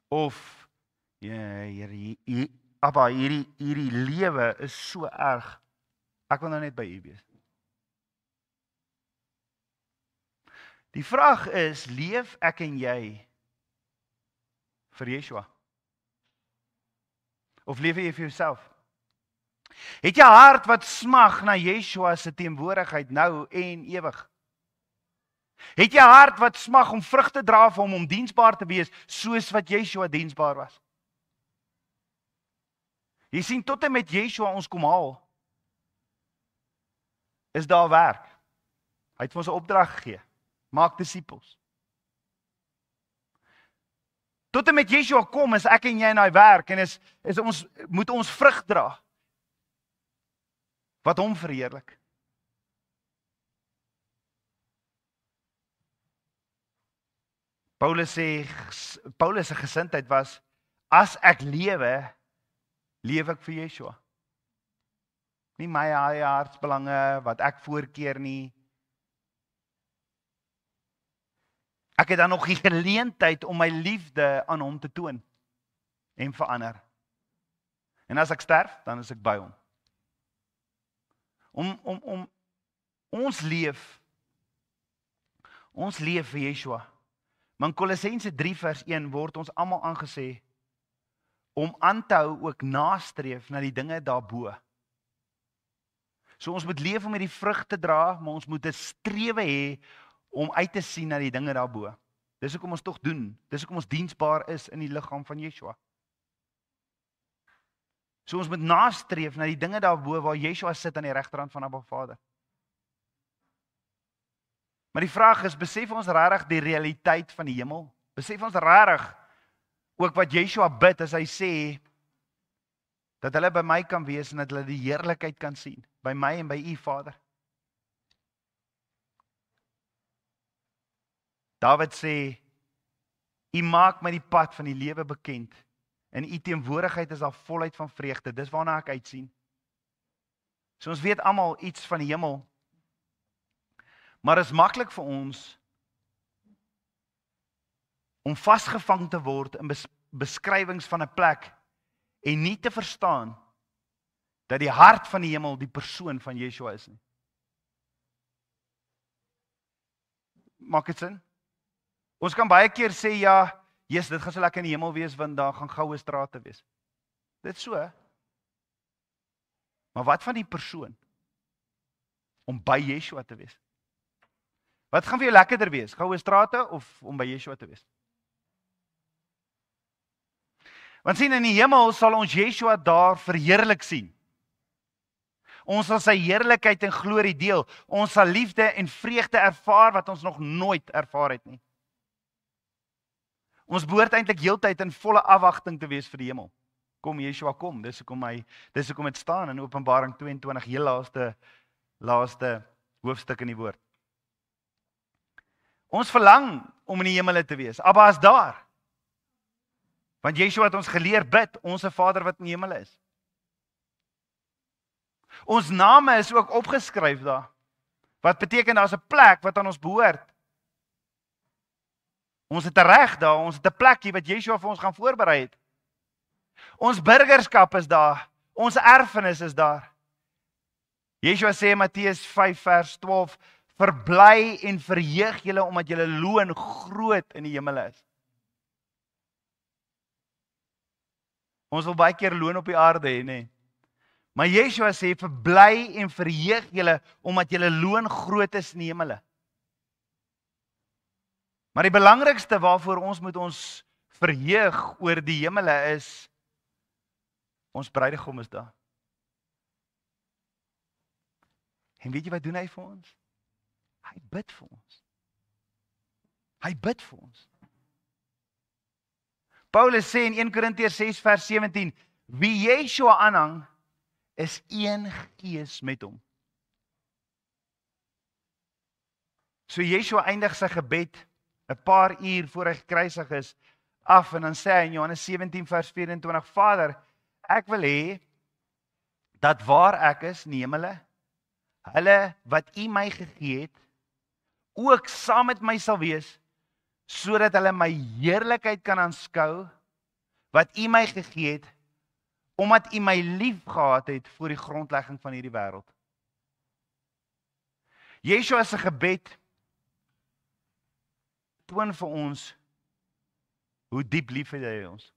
Of Abba, hierdie lewe is so erg. Ek wil nou net by u wees. Die vraag is, leef ek en jy vir Yeshua? Of leef jy vir jouself? Het jy 'n hart wat smag na Yeshua se teenwoordigheid nou en ewig? Het jy 'n hart wat smag om vrug te dra vir hom, om diensbaar te wees soos wat Yeshua diensbaar was? Jy sien, tot en met Yeshua ons kom haal, is daar werk. Hy het vir ons 'n opdrag gegee. Maak disippels. Tot en met Yeshua kom, is ek en jy in daai werk en moet ons vrug dra wat hom verheerlik. Paulus se gesindheid was, as ek lewe ek vir Yeshua. Nie my eie hartsbelange wat ek voorkeur nie. Ek het dan nog die geleentheid om my liefde aan hom te toon en verander. En as ek sterf, dan is ek by hom. Ons leef vir Yeshua. Maar in Kolossense 3 vers 1 word ons almal aangesê om aan te hou ook nastreef na die dinge daarbo. So ons moet leef om hierdie vrug te dra, maar ons moet 'n strewe hê om uit te sien na die dinge daarbo. Dis hoekom ons tog doen. Dis hoekom ons diensbaar is in die liggaam van Yeshua. So ons moet nastreef na die dinge daarbo waar Yeshua sit aan die regterhand van Abba Vader. Maar die vraag is, besef ons regtig die realiteit van die hemel? Besef ons regtig ook wat Yeshua bid as hy sê dat hulle by my kan wees en dat hulle die heerlikheid kan sien, by my en by u Vader? Dawid sê, u maak my die pad van die lewe bekend. In u teenwoordigheid is daar volheid van vreugde. Dis waarna ek uitsien. So ons weet almal iets van die hemel. Maar is maklik vir ons om vasgevang te word in beskrywings van 'n plek en nie te verstaan dat die hart van die hemel die persoon van Yeshua is nie. Maak dit sin? Ons kan baie keer sê, ja, Jesus, dit gaan so lekker in die hemel wees, want daar gaan goue strate wees. Dit so. Maar wat van die persoon? Om by Yeshua te wees. Wat gaan vir jou lekkerder wees? Goue strate of om by Yeshua te wees? Want sien, in die hemel sal ons Yeshua daar verheerlik sien. Ons sal sy heerlikheid en glorie deel. Ons sal liefde en vreugde ervaar wat ons nog nooit ervaar het nie. Ons behoort eintlik heeltyd in volle afwagting te wees vir die hemel. Kom Yeshua kom, dis hoekom dit staan in Openbaring 22, heel laaste hoofstuk in die woord. Ons verlang om in die hemel te wees. Abba is daar. Want Yeshua het ons geleer bid, onsse Vader wat in die hemel is. Ons name is ook opgeskryf daar. Wat beteken daar's 'n plek wat aan ons behoort. Ons het 'n reg daar, ons het 'n plekkie wat Yeshua vir ons gaan voorberei het. Ons burgerskap is daar, ons erfenis is daar. Yeshua sê in Matteus 5 vers 12, verbly en verheug julle omdat julle loon groot in die hemel is. Ons wil baie keer loon op die aarde hê, nê? Maar Yeshua sê, verbly en verheug julle omdat julle loon groot is in die hemel. Maar die belangrikste waarvoor ons moet ons verheug oor die hemel is, ons bruidegom is daar. En weet jy wat doen hy vir ons? Hy bid vir ons. Hy bid vir ons. Paulus sê in 1 Korintiërs 6 vers 17, wie Yeshua aanhang, is een gees met hom. So Yeshua eindig sy gebed 'n paar uur voor hy gekruisig is af en dan sê hy in Johannes 17 vers 24, Vader, ek wil hê dat waar ek is in die hemele, hulle wat U my gegee het, ook saam met my sal wees, sodat hulle my heerlikheid kan aanskou wat U my gegee het, omdat U my lief gehad het voor die grondlegging van hierdie wêreld. Yeshua se gebed toon vir ons hoe diep lief hy ons.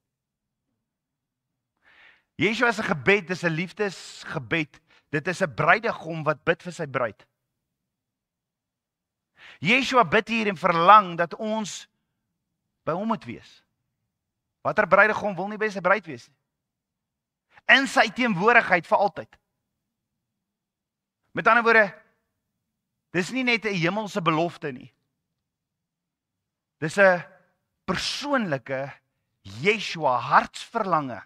Yeshua se gebed is 'n liefdesgebed. Dit is 'n bruidegom wat bid vir sy bruid. Yeshua bid hier en verlang dat ons by hom moet wees. Watter bruidegom wil nie by sy bruid wees nie? In sy teenwoordigheid vir altyd. Met ander woorde, dis nie net 'n hemelse belofte nie. Dis 'n persoonlike Yeshua hartsverlange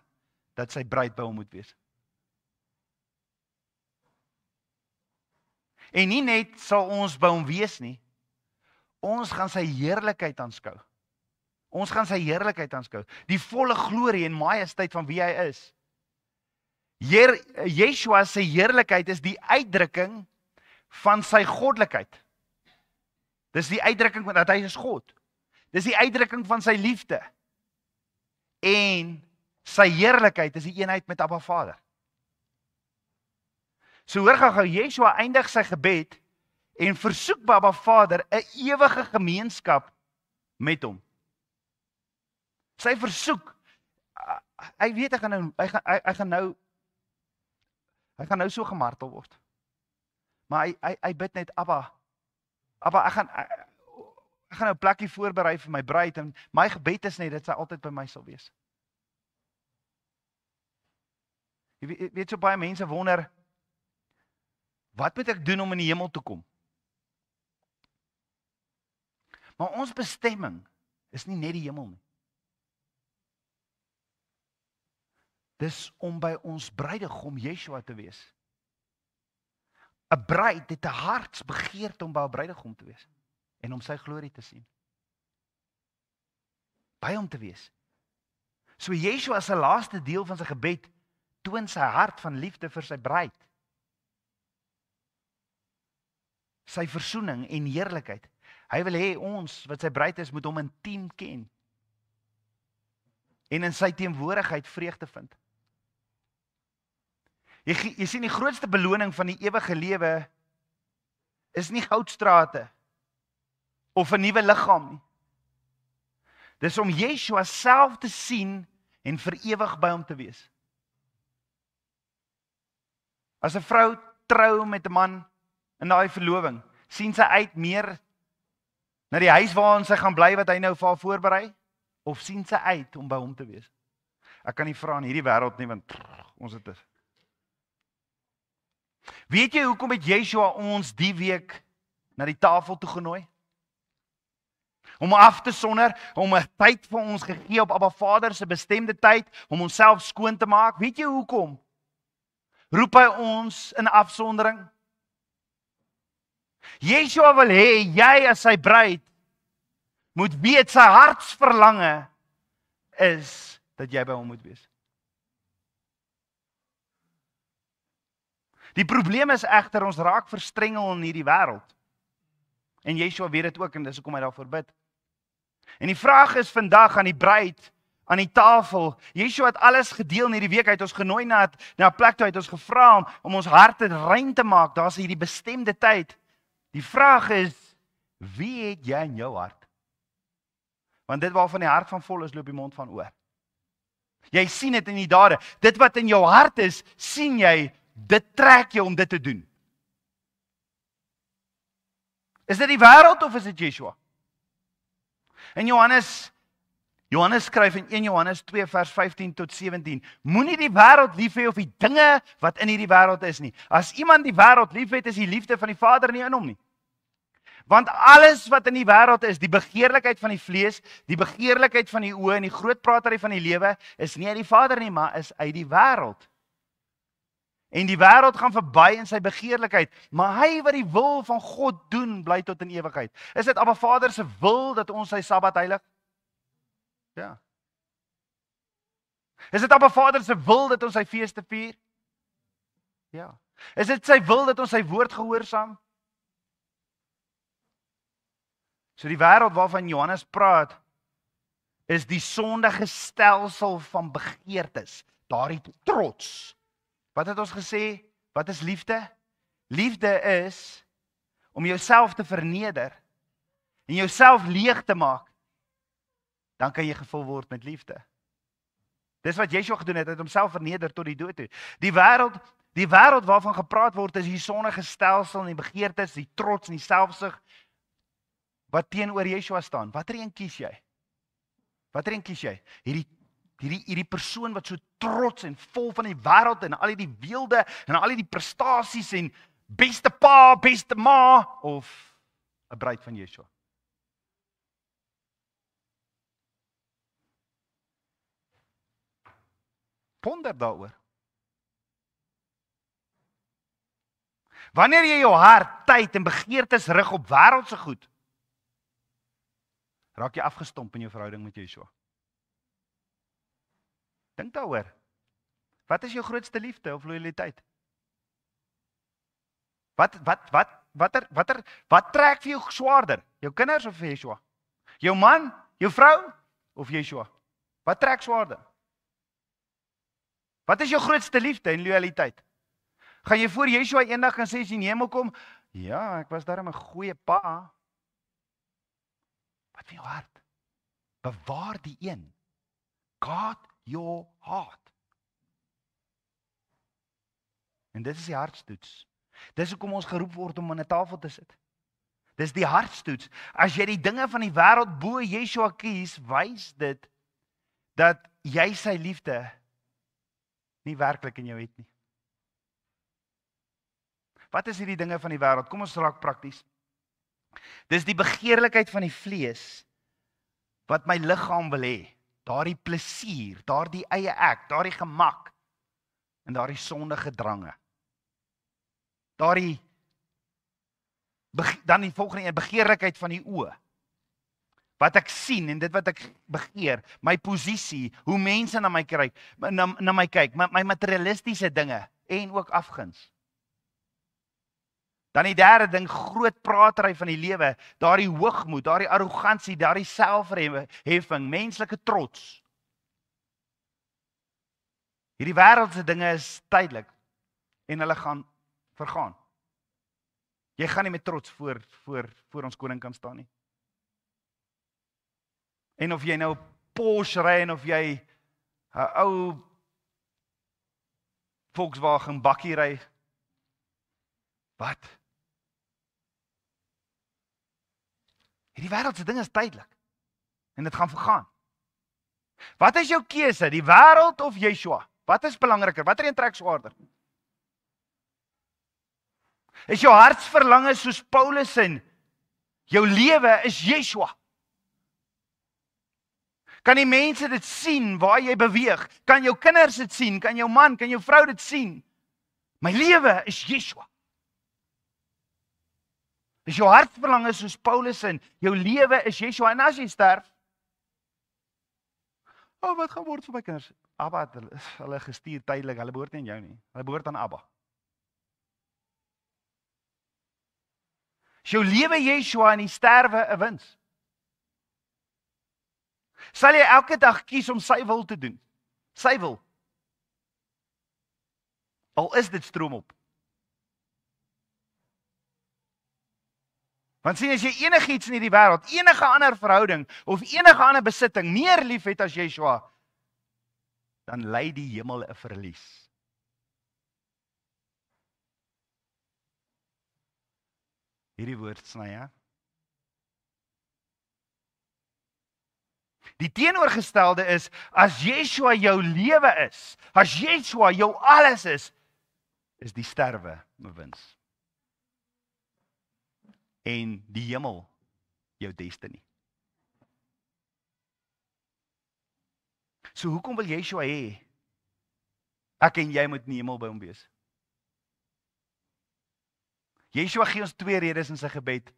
dat sy bruid by hom moet wees. En nie net sal ons by hom wees nie, ons gaan sy heerlikheid aanskou. Ons gaan sy heerlikheid aanskou, die volle glorie en majesteit van wie hy is. Yeshua se heerlikheid is die uitdrukking van sy goddelikheid. Dis die uitdrukking dat hy is God. Dis die uitdrukking van sy liefde. En sy heerlikheid is die eenheid met Abba Vader. So hoor gou, Yeshua eindig sy gebed en versoek by Abba Vader 'n ewige gemeenskap met hom. Sy versoek, hy weet hy gaan nou so gemartel word. Maar hy bid net, Abba, ek gaan nou 'n plekkie voorberei vir my bruid en my gebed is net dat sy altyd by my sal wees. Jy weet so baie mense wonder, wat moet ek doen om in die hemel te kom? Maar ons bestemming is nie net die hemel nie. Dis om by ons bruidegom Yeshua te wees. 'n Bruid het 'n hartsbegeerte om by 'n bruidegom te wees en om sy glorie te sien. By hom te wees. So Yeshua se laaste deel van sy gebed toon sy hart van liefde vir sy bruid. sy versoening en heerlikheid. Hy wil hê ons wat sy bruid is, moet hom intiem ken. En in sy teenwoordigheid vreugde vind. Jy sien, die grootste beloning van die ewige lewe is nie goudstrate of 'n nuwe liggaam nie. Dis om Yeshua self te sien en vir ewig by hom te wees. As 'n vrou trou met 'n man in daai verloving, sien sy uit meer na die huis waarin sy gaan bly wat hy nou vir haar voorberei, of sien sy uit om by hom te wees? Ek kan nie vra in hierdie wêreld nie, want ons het is. Weet jy hoekom het Yeshua ons die week na die tafel toe genooi? Om af te sonder, om 'n tyd vir ons gegee op Abba Vader se bestemde tyd, om onsself skoon te maak. Weet jy hoekom? Roep hy ons in afsondering? Yeshua wil hê jy as sy bruid moet weet sy hartsverlange is dat jy by hom moet wees. Die probleem is egter ons raak verstrengel in hierdie wêreld. En Yeshua weet dit ook en dis hoekom hy daarvoor bid. En die vraag is vandag aan die bruid aan die tafel. Yeshua het alles gedeel in hierdie week. Hy het ons genooi na 'n plek toe, hy het ons gevra om ons harte rein te maak. Daar's hierdie bestemde tyd. Die vraag is, wie het jy in jou hart? Want dit waarvan die hart van vol is, loop die mond van oor. Jy sien dit in die dade. Dit wat in jou hart is, sien jy, dit trek jou om dit te doen. Is dit die wêreld of is dit Yeshua? En Johannes skryf in 1 Johannes 2 vers 15 tot 17, moenie die wêreld lief hê of die dinge wat in hierdie wêreld is nie. As iemand die wêreld liefhet, is die liefde van die Vader nie in hom nie. Want alles wat in die wêreld is, die begeerlikheid van die vlees, die begeerlikheid van die oë en die groot pratery van die lewe, is nie uit die Vader nie, maar is uit die wêreld. En die wêreld gaan verby in sy begeerlikheid, maar hy wat die wil van God doen, bly tot in ewigheid. Is dit Abba Vader se wil dat ons sy Sabbat heilig? Ja. Is dit Abba Vader se wil dat ons sy feeste vier? Ja. Is dit sy wil dat ons sy woord gehoorsaam? So die wêreld waarvan Johannes praat, is die sondige stelsel van begeertes, daardie trots. Wat het ons gesê? Wat is liefde? Liefde is om jouself te verneder en jouself leeg te maak. Dan kan jy gevul word met liefde. Dis wat Yeshua gedoen het, hy het homself verneder tot die dood toe. Die wêreld waarvan gepraat word is die sondige stelsel en die begeertes, die trots en die selfsug wat teenoor Yeshua staan. Watter een kies jy? Watter een kies jy? Hierdie persoon wat so trots en vol van die wêreld en al die weelde en al die prestasies en beste pa, beste ma, of 'n bruid van Yeshua? Ponder daaroor. Wanneer jy jou hart, tyd en begeertes rig op wêreldse goed, raak jy afgestomp in jou verhouding met Yeshua. Dink daaroor. Wat is jou grootste liefde of loyaliteit? Wat trek vir jou swaarder? Jou kinders of Yeshua? Jou man, jou vrou of Yeshua? Wat trek swaarder? Wat is jou grootste liefde en loyaliteit? Gaan jy voor Yeshua eendag kan sê as jy in die hemel kom, ja, ek was daarom 'n goeie pa. Wat van jou hart? Bewaar die een. Guard your heart. En dit is die hartstoets. Dis hoekom ons geroep word om aan 'n tafel te sit. Dis die hartstoets. As jy die dinge van die wêreld bo Yeshua kies, wys dit dat jy sy liefde nie werklik in jou het nie. Wat is hierdie dinge van die wêreld? Kom ons raak prakties. Dis die begeerlikheid van die vlees wat my liggaam wil hê. Daardie plesier, daardie eie ek, daardie gemak en daardie sondige drange. Dan die volgende een, begeerlikheid van die oë. Wat ek sien en dit wat ek begeer, my posisie, hoe mense na my kyk, my materialistiese dinge en ook afguns. Dan die derde ding, groot pratery van die lewe, daardie hoogmoed, daardie arrogansie, daardie selfverheffing, menslike trots. Hierdie wêreldse dinge is tydelik en hulle gaan vergaan. Jy gaan nie met trots voor ons koning kan staan nie. En of jy nou Porsche ry en of jy 'n ou Volkswagen bakkie ry, wat? Hierdie wêreldse ding is tydelik en dit gaan vergaan. Wat is jou keuse, die wêreld of Yeshua? Wat is belangriker? Watter een trek swaarder? Is jou hartsverlange soos Paulus in jou lewe is Yeshua? Kan die mense dit sien waar jy beweeg? Kan jou kinders dit sien? Kan jou man, kan jou vrou dit sien? My lewe is Yeshua. Is jou hartsverlange soos Paulus in jou lewe is Yeshua? En as jy sterf, wat gaan word van my kinders? Abba het hulle gestuur tydelik, hulle behoort nie aan jou nie. Hulle behoort aan Abba. Is jou lewe Yeshua en die sterwe 'n wins? Sal jy elke dag kies om sy wil te doen? Sy wil. Al is dit stroom op. Want sien, as jy enigiets in hierdie wêreld, enige ander verhouding of enige ander besitting meer lief het as Yeshua, dan lei die hemel 'n verlies. Hierdie woord sny, ja. Die teenoorgestelde is, as Yeshua jou lewe is, as Yeshua jou alles is die sterwe 'n wins. En die hemel jou destiny. So hoekom wil Yeshua hê ek en jy moet in die hemel by hom wees? Yeshua gee ons 2 redes in sy gebed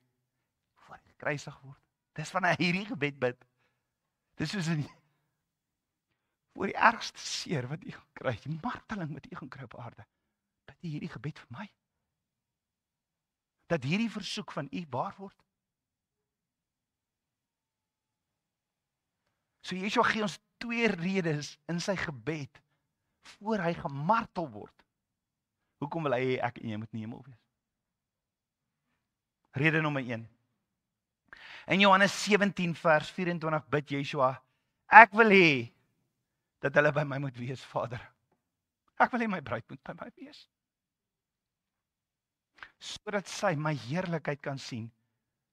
voor hy gekruisig word. Dis wanneer hy hierdie gebed bid. Dis soos voor die ergste seer wat jy gaan kry, die marteling wat jy gaan kry op aarde. Bid jy hierdie gebed vir my? Dat hierdie versoek van u waar word? So Yeshua gee ons 2 redes in sy gebed voor hy gemartel word. Hoekom wil hy hê ek en jy moet in die hemel wees? Rede nommer 1. In Johannes 17 vers 24 bid Yeshua, ek wil hê dat hulle by my moet wees, Vader. Ek wil hê my bruid moet by my wees. Sodat sy my heerlikheid kan sien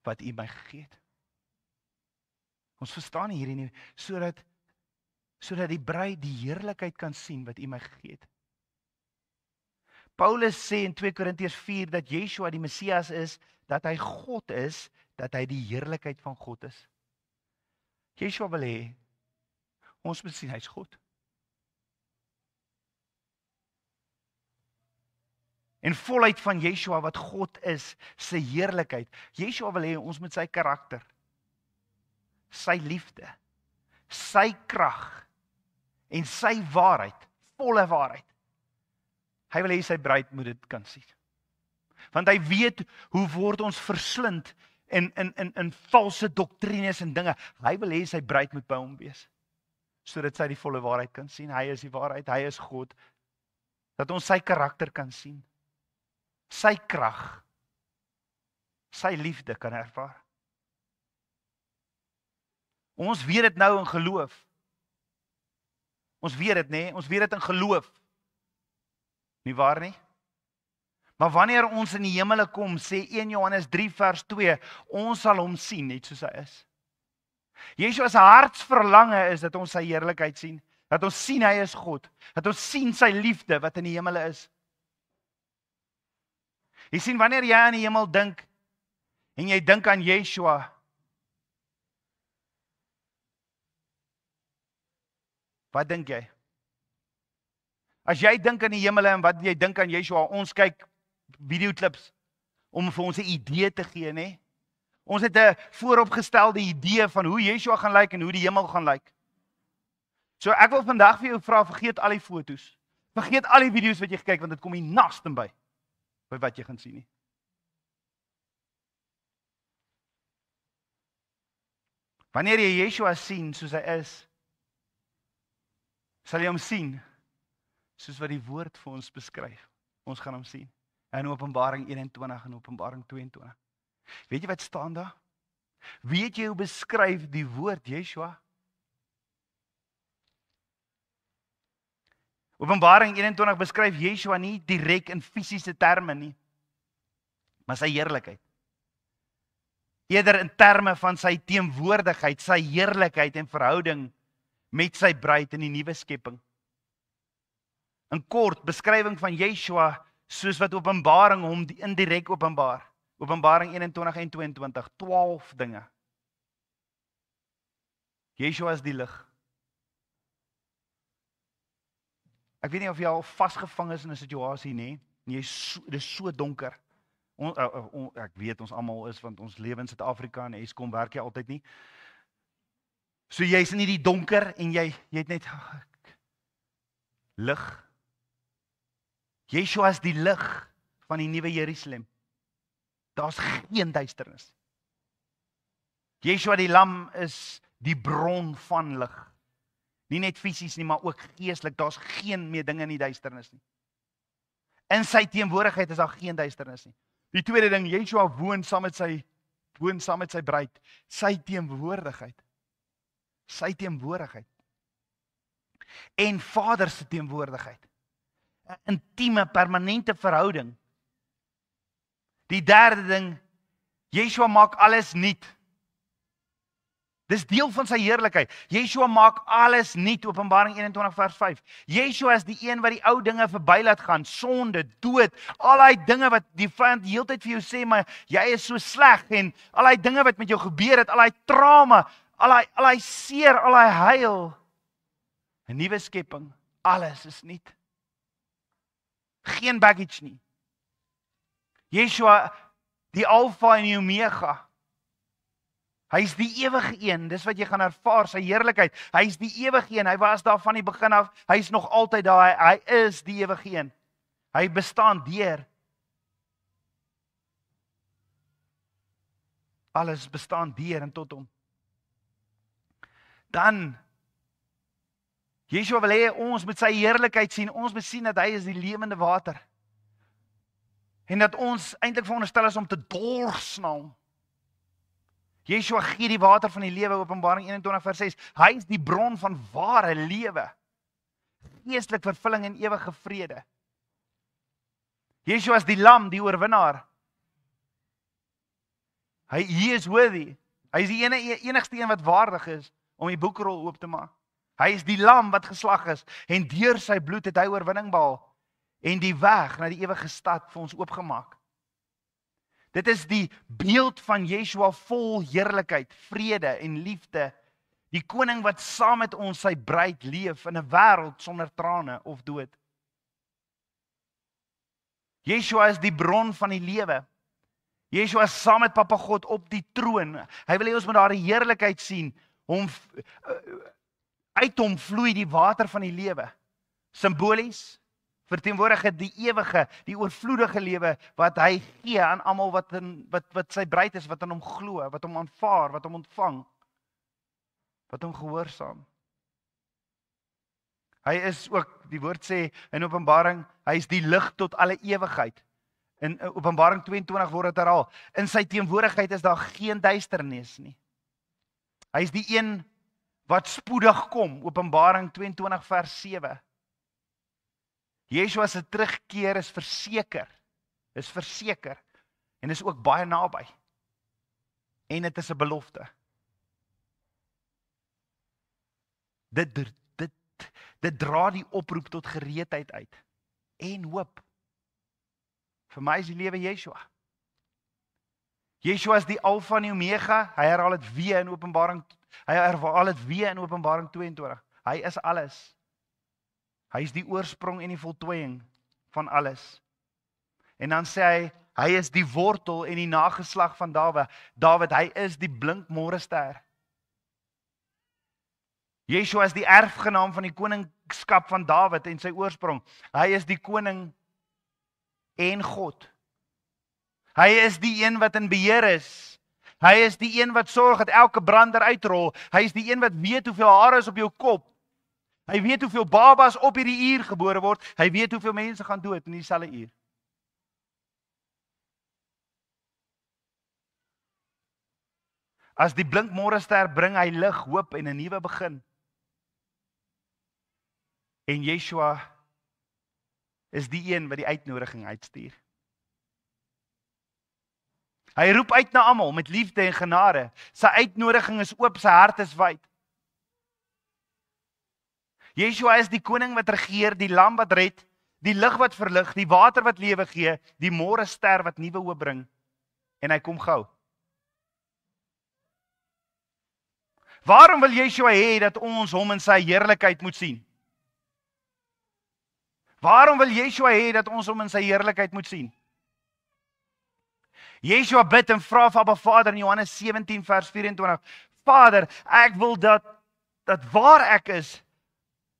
wat u my gegee het. Ons verstaan hierdie nie, sodat die bruid die heerlikheid kan sien wat u my gegee het. Paulus sê in 2 Korintiërs 4 dat Yeshua die Messias is, dat hy God is, dat hy die heerlikheid van God is. Yeshua wil hê ons moet sien hy's God. En volheid van Yeshua wat God is, sy heerlikheid. Yeshua wil hê ons moet sy karakter, sy liefde, sy krag en sy waarheid, volle waarheid. Hy wil hê sy bruid moet dit kan sien. Want hy weet hoe word ons verslind in valse doktrines en dinge. Hy wil hê sy bruid moet by hom wees, sodat sy die volle waarheid kan sien. Hy is die waarheid, hy is God. Dat ons sy karakter kan sien. Sy krag, sy liefde kan ervaar. Ons weet dit nou in geloof. Ons weet dit, nê? Ons weet dit in geloof. Nie waar nie? Maar wanneer ons in die hemele kom, sê 1 Johannes 3 vers 2, ons sal hom sien net soos hy is. Yeshua se hartsverlange is dat ons sy heerlikheid sien, dat ons sien hy is God, dat ons sien sy liefde wat in die hemele is. Jy sien, wanneer jy aan die hemel dink, en jy dink aan Yeshua, wat dink jy? As jy dink aan die hemele en wat jy dink aan Yeshua, ons kyk videoklips om vir ons 'n idee te gee, nê? Ons het 'n vooropgestelde idee van hoe Yeshua gaan lyk en hoe die hemel gaan lyk. So ek wil vandag vir jou vra, vergeet al die foto's. Vergeet al die video's wat jy gekyk, want dit kom nie naaste by wat jy gaan sien nie. Wanneer jy Yeshua sien soos hy is, sal jy hom sien soos wat die woord vir ons beskryf. Ons gaan hom sien. In Openbaring 21 en Openbaring 22. Weet jy wat staan daar? Weet jy hoe beskryf die woord Yeshua? Openbaring 21 beskryf Yeshua nie direk in fisiese terme nie, maar sy heerlikheid. Eerder in terme van sy teenwoordigheid, sy heerlikheid en verhouding met sy bruid in die nuwe skepping. In kort, beskrywing van Yeshua soos wat Openbaring hom indirek openbaar. Openbaring 21 en 22, 12 dinge. Yeshua is die lig. Ek weet nie of jy al vasgevang is in 'n situasie nie, dit is so donker. Ek weet ons almal is, want ons lewe in Suid-Afrika en Eskom werk jy altyd nie. So jy's in die donker en jy het net lig. Yeshua is die lig van die nuwe Jerusalem. Daar's geen duisternis. Yeshua die lam is die bron van lig. Nie net fisies nie, maar ook geestelik. Daar's geen meer dinge in die duisternis nie. In sy teenwoordigheid is daar geen duisternis nie. Die tweede ding, Yeshua woon saam met sy bruid. Sy teenwoordigheid. Sy teenwoordigheid. En Vader se teenwoordigheid. 'n intieme, permanente verhouding. Die derde ding, Yeshua maak alles nuut. Dis deel van sy heerlikheid. Yeshua maak alles nuut, Openbaring 21 vers 5. Yeshua is die een wat die ou dinge verby laat gaan, sonde, dood, al die dinge wat die vyand die hele tyd vir jou sê, maar jy is so sleg, en al die dinge wat met jou gebeur het, al die trauma, al die seer, al die huil. 'n Nuwe skepping, alles is nuut. Geen baggage nie. Yeshua, die Alfa en die Omega. Hy is die ewige een, dis wat jy gaan ervaar, sy heerlikheid. Hy is die ewige een, hy was daar van die begin af, hy is nog altyd daar, hy is die ewige een. Hy bestaan deur. Alles bestaan deur en tot hom. Dan, Yeshua wil hê ons met sy heerlikheid sien, ons moet sien dat hy is die lewende water. En dat ons eintlik veronderstel is om te dors na hom. Yeshua gee die water van die lewe, Openbaring 21 vers 6. Hy is die bron van ware lewe. Geestelike vervulling en ewige vrede. Yeshua is die lam, die oorwinnaar. He is worthy. Hy is die enigste een wat waardig is om die boekrol oop te maak. Hy is die lam wat geslag is en deur sy bloed het hy oorwinning behaal en die weg na die ewige stad vir ons oopgemaak. Dit is die beeld van Yeshua vol heerlikheid, vrede en liefde. Die koning wat saam met ons sy bruid leef in 'n wêreld sonder trane of dood. Yeshua is die bron van die lewe. Yeshua is saam met Papa God op die troon. Hy wil hê ons moet daar die heerlikheid sien. Uit hom vloei die water van die lewe. Simbolies verteenwoordig die ewige, die oorvloedige lewe wat hy gee aan almal wat sy bruid is, wat aan hom glo, wat hom aanvaar, wat hom ontvang, wat hom gehoorsaam. Hy is ook, die woord sê in Openbaring, hy is die lig tot alle ewigheid. In Openbaring 22 word dit herhaal. In sy teenwoordigheid is daar geen duisternis nie. Hy is die een wat spoedig kom, Openbaring 22 vers 7. Yeshua se terugkeer is verseker, en is ook baie naby. En dit is 'n belofte. Dit dra die oproep tot gereedheid uit, en hoop. Vir my is die lewe Yeshua. Yeshua is die Alfa en die Omega, hy herhaal dit weer in Openbaring 22. Hy is alles. Hy is die oorsprong en die voltooiing van alles. En dan sê hy is die wortel en die nageslag van Dawid, hy is die blink môrester. Yeshua is die erfgenaam van die koningskap van Dawid en sy oorsprong. Hy is die koning en God. Hy is die een wat in beheer is. Hy is die een wat sorg dat elke brander uitrol. Hy is die een wat weet hoeveel hare is op jou kop. Hy weet hoeveel babas op hierdie uur gebore word. Hy weet hoeveel mense gaan dood in dieselfde uur. As die blinkmorester bring hy lig, hoop en 'n nuwe begin. En Yeshua is die een wat die uitnodiging uitstuur. Hy roep uit na almal met liefde en genade. Sy uitnodiging is oop, sy hart is wyd. Yeshua is die koning wat regeer, die lam wat red, die lig wat verlig, die water wat lewe gee, die môre ster wat nuwe hoop bring. En hy kom gou. Waarom wil Yeshua hê dat ons hom in sy heerlikheid moet sien? Waarom wil Yeshua hê dat ons hom in sy heerlikheid moet sien? Yeshua bid en vra vir Abba Vader in Johannes 17 vers 24. Vader, ek wil dat waar ek is,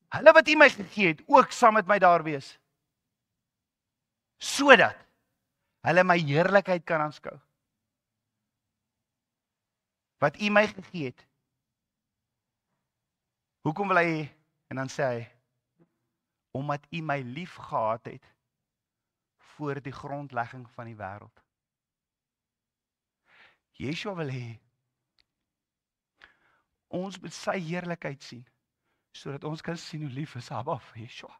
hulle wat U my gegee het, ook saam met my daar wees. Sodat hulle my heerlikheid kan aanskou. Wat U my gegee het. Hoekom wil hy, en dan sê hy, omdat U my lief gehad het voor die grondlegging van die wêreld. Yeshua wil hê ons moet sy heerlikheid sien, sodat ons kan sien hoe lief is Abba vir Yeshua.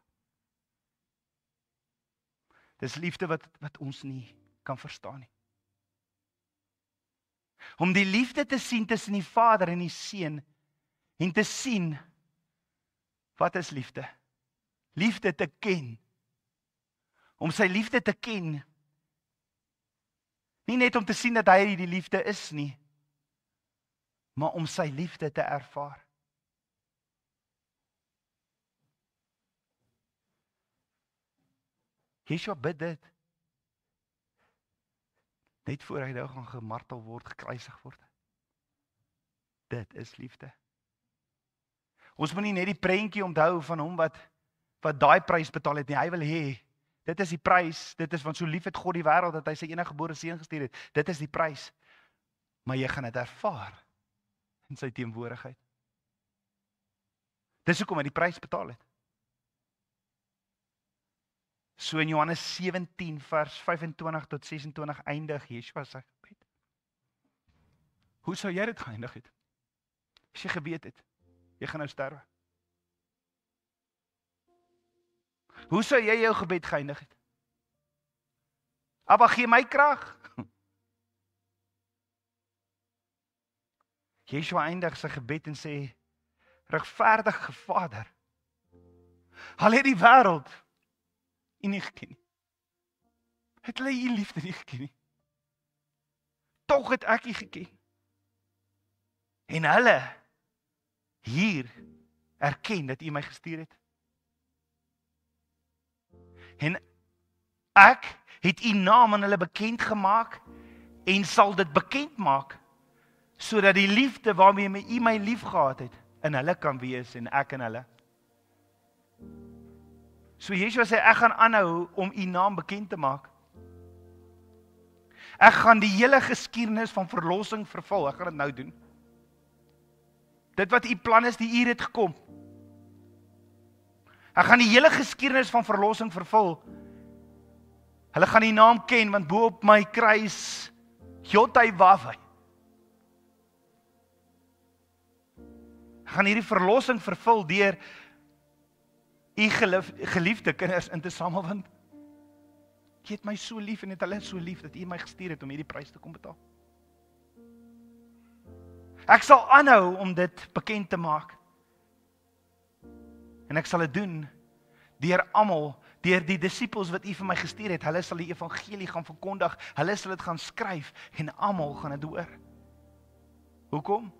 Dis liefde wat ons nie kan verstaan nie. Om die liefde te sien tussen die Vader en die Seun, en te sien, wat is liefde? Liefde te ken. Om sy liefde te ken, nie net om te sien dat hy die liefde is nie, maar om sy liefde te ervaar. Yeshua bid dit, net voor hy nou gaan gemartel word, gekruisig word. Dit is liefde. Ons moet nie net die prentjie onthou van hom wat daai prys betaal het nie. Hy wil hê, dit is die prys, dit is want so lief het God die wêreld dat hy sy enige gebore seun gestuur het. Dit is die prys. Maar jy gaan dit ervaar in sy teenwoordigheid. Dis hoekom hy die prys betaal het. So in Johannes 17 vers 25 tot 26 eindig Yeshua sy gebed. Hoe sou jy dit geëindig het? As jy geweet het, jy gaan nou sterwe. Hoe sou jy jou gebed geëindig het? Abba, gee my krag. Yeshua eindig sy gebed en sê, regverdige Vader, al het die wêreld U nie geken nie. Het hulle U liefde nie geken nie. Tog het ek U geken. En hulle hier erken dat U my gestuur het. En ek het U naam aan hulle bekend gemaak en sal dit bekend maak, sodat die liefde waarmee U my lief gehad het, in hulle kan wees en ek in hulle. So Yeshua sê, ek gaan aanhou om U naam bekend te maak. Ek gaan die hele geskiedenis van verlossing vervul, ek gaan dit nou doen. Dit wat U plan is, die uur het gekom. Ek gaan die hele geskiedenis van verlossing vervul. Hulle gaan die naam ken, want bo op my kruis, Yod-Heh-Wav-Heh. Ek gaan hierdie verlossing vervul deur U geliefde kinders in te samel, want U het my so lief en het hulle so lief dat U my gestuur het om hierdie prys te kom betaal. Ek sal aanhou om dit bekend te maak. En ek sal dit doen deur almal, deur die disippels wat U vir my gestuur het. Hulle sal die evangelie gaan verkondig, hulle sal dit gaan skryf en almal gaan dit hoor. Hoekom?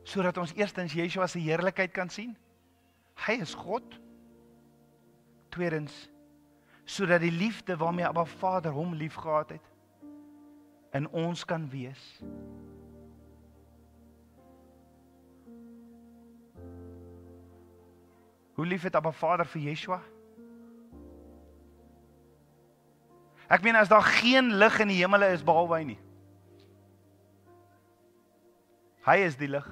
Sodat ons eerstens Yeshua se heerlikheid kan sien. Hy is God. Tweedens, sodat die liefde waarmee Abba Vader hom liefgehad het, in ons kan wees. Hoe lief het Abba Vader vir Yeshua? Ek meen, as daar geen lig in die hemele is behalwe hy nie. Hy is die lig.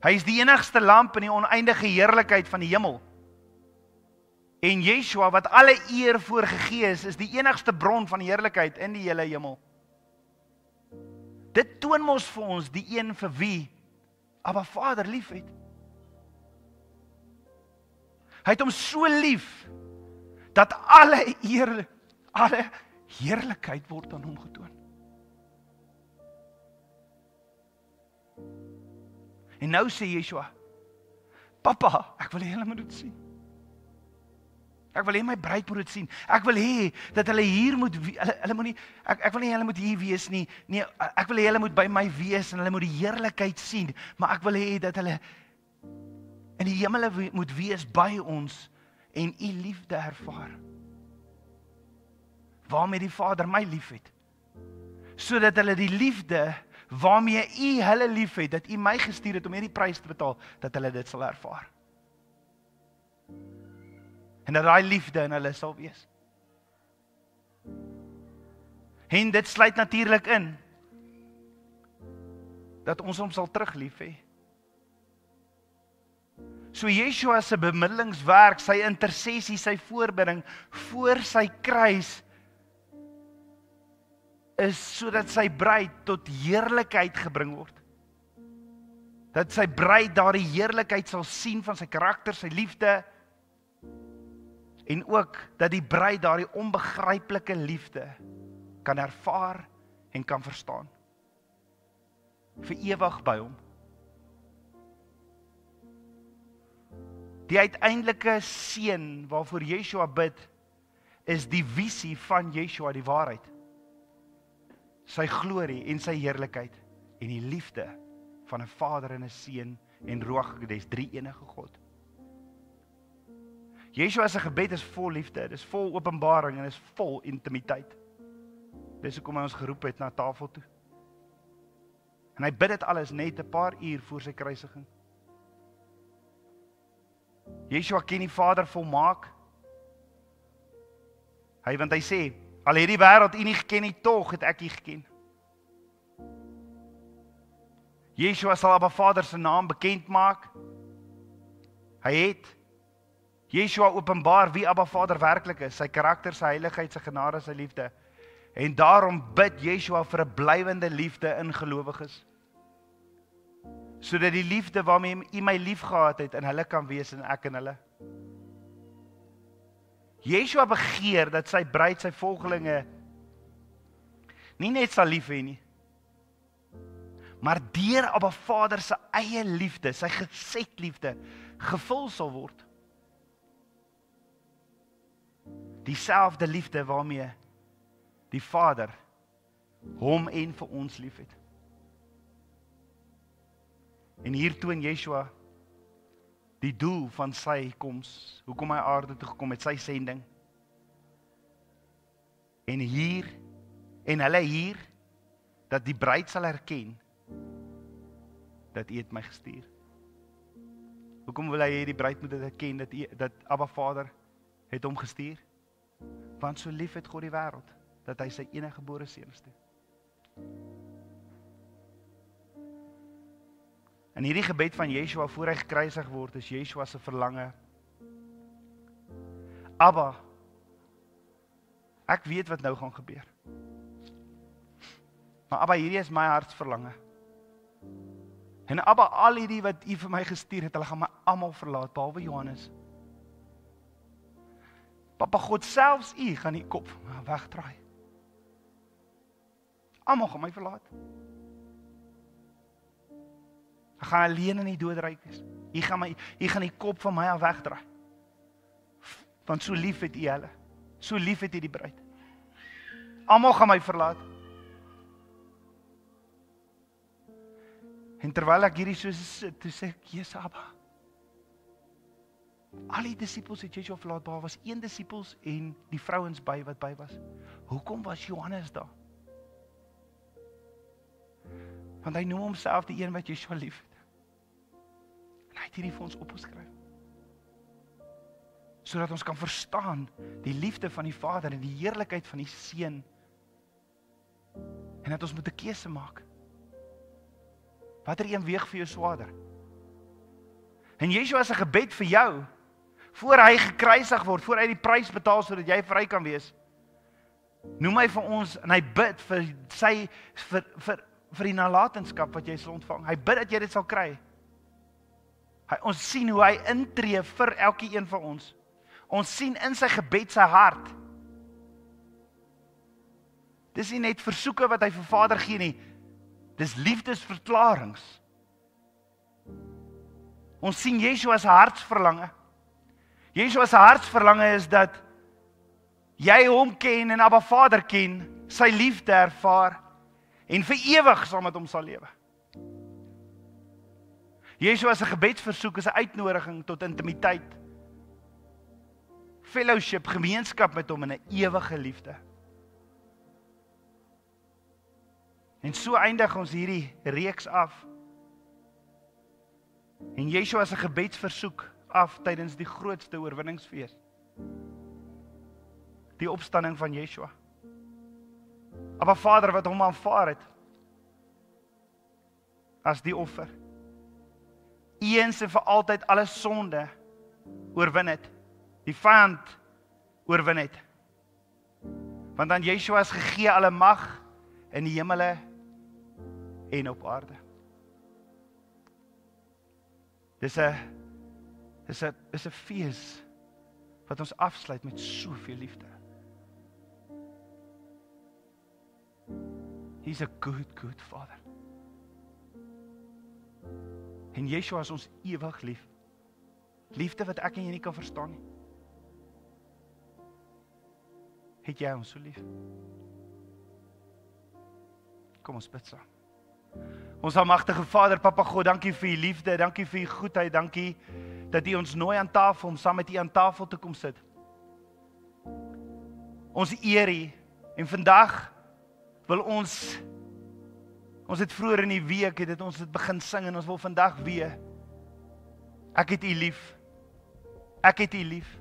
Hy is die enigste lamp in die oneindige heerlikheid van die hemel. En Yeshua, wat alle eer voorgegee is die enigste bron van heerlikheid in die hele hemel. Dit toon mos vir ons die een vir wie Abba Vader lief het. Hy het hom so lief, dat alle heerlikheid word aan hom getoon. En nou sê Yeshua, Papa, ek wil hê hulle moet dit sien. Ek wil hê my bruid moet dit sien. Ek wil hê dat hulle hier moet, hulle moet nie, ek wil nie hulle moet hier wees nie. Nee, ek wil hê hulle moet by my wees en hulle moet die heerlikheid sien. Maar ek wil hê dat hulle in die hemele moet wees by ons en u liefde ervaar. Waarmee die Vader my lief het. Sodat hulle die liefde waarmee u hulle lief het, dat u my gestuur het om hierdie prys te betaal, dat hulle dit sal ervaar. En dat daai liefde in hulle sal wees. En dit sluit natuurlik in dat ons hom sal terug lief hê. So Yeshua se bemiddelingswerk, sy intersessie, sy voorbidding voor sy kruis is sodat sy bruid tot heerlikheid gebring word. Dat sy bruid daardie heerlikheid sal sien van sy karakter, sy liefde, en ook dat die bruid daardie onbegryplike liefde kan ervaar en kan verstaan. Vir ewig by hom. Die uiteindelike seën waarvoor Yeshua bid, is die visie van Yeshua, die waarheid. Sy glorie en sy heerlikheid en die liefde van 'n Vader en 'n Seun en Ruach HaKodesh, drie enige God. Yeshua se gebed is vol liefde, dit is vol openbaring en is vol intimiteit. Dis hoekom hy ons geroep het na tafel toe. En hy bid dit alles net 'n paar uur voor sy kruisiging. Yeshua ken die Vader volmaak. Want hy sê, al het die wêreld u nie geken nie, tog het ek u geken. Yeshua sal Abba Vader se naam bekend maak. Hy het Yeshua openbaar wie Abba Vader werklik is, sy karakter, sy heiligheid, sy genade, sy liefde. En daarom bid Yeshua vir 'n blywende liefde in gelowiges. Sodat die liefde waarmee u my lief gehad het in hulle kan wees en ek in hulle. Yeshua begeer dat sy bruid, sy volgelinge nie net sal lief hê nie, maar deur Abba Vader se eie liefde, sy geset liefde, gevul sal word. Dieselfde liefde waarmee die Vader hom en vir ons lief het. En hier toon Yeshua die doel van sy koms, hoekom hy aarde toe gekom het, sy sending. En hulle hier, dat die bruid sal erken, dat U het my gestuur. Hoekom wil hy hê die bruid moet dit erken, dat Abba Vader het hom gestuur? Want so lief het God die wêreld, dat hy sy enige gebore seun stuur. In hierdie gebed van Yeshua voor hy gekruisig word, is Yeshua se verlange. Abba, ek weet wat nou gaan gebeur. Maar Abba, hierdie is my hartsverlange. En Abba, al hierdie wat U vir my gestuur het, hulle gaan my almal verlaat, behalwe Johannes. Papa God, selfs U gaan die kop wegdraai. Almal gaan my verlaat. Ek gaan alleen in die doodryk wees. U gaan die kop van my af wegdraai. Want so lief het U hulle. So lief het U die bruid. Almal gaan my verlaat. En terwyl ek hierdie so sit, toe sê ek, Jesus Abba. Al die disippels het Yeshua verlaat, daar was 1 disippels en die vrouens wat by was. Hoekom was Johannes daar? Want hy noem homself die een wat Yeshua lief het. En hy het hierdie vir ons opgeskryf. sodat ons kan verstaan die liefde van die Vader en die heerlikheid van die Seun. En dat ons moet 'n keuse maak. Watter een weeg vir jou swaarder? En Yeshua se gebed vir jou, voor hy gekruisig word, voor hy die prys betaal sodat jy vry kan wees, noem hy vir ons en hy bid vir sy vir die nalatenskap wat jy sal ontvang. Hy bid dat jy dit sal kry. Ons sien hoe hy intree vir elke een van ons. Ons sien in sy gebed sy hart. Dis nie net versoeke wat hy vir Vader gee nie. Dis liefdesverklaringe. Ons sien Yeshua se hartsverlange. Yeshua se hartsverlange is dat jy hom ken en Abba Vader ken, sy liefde ervaar en vir ewig saam met hom sal lewe. Yeshua se gebedsversoek is 'n uitnodiging tot intimiteit, fellowship, gemeenskap met hom in 'n ewige liefde. En so eindig ons hierdie reeks af. En Yeshua se gebedsversoek af tydens die grootste oorwinningsfees. Die opstanding van Yeshua. Abba Vader wat hom aanvaar het as die offer. Eens en vir altyd alle sonde oorwin het. Die vyand oorwin het. Want aan Yeshua is gegee alle mag in die hemele en op aarde. Dis 'n fees wat ons afsluit met soveel liefde. He's a good Father. En Yeshua is ons ewig lief. Liefde wat ek en jy nie kan verstaan nie. Het jy ons so lief? Kom ons bid saam. Ons almagtige Vader, Papa God, dankie vir u liefde, dankie vir u goedheid, dankie dat u ons nooi aan tafel om saam met u aan tafel te kom sit. Ons eer u en vandag wil ons het vroeër in die week het ons het begin sing en ons wil vandag weer. Ek het u lief. Ek het u lief.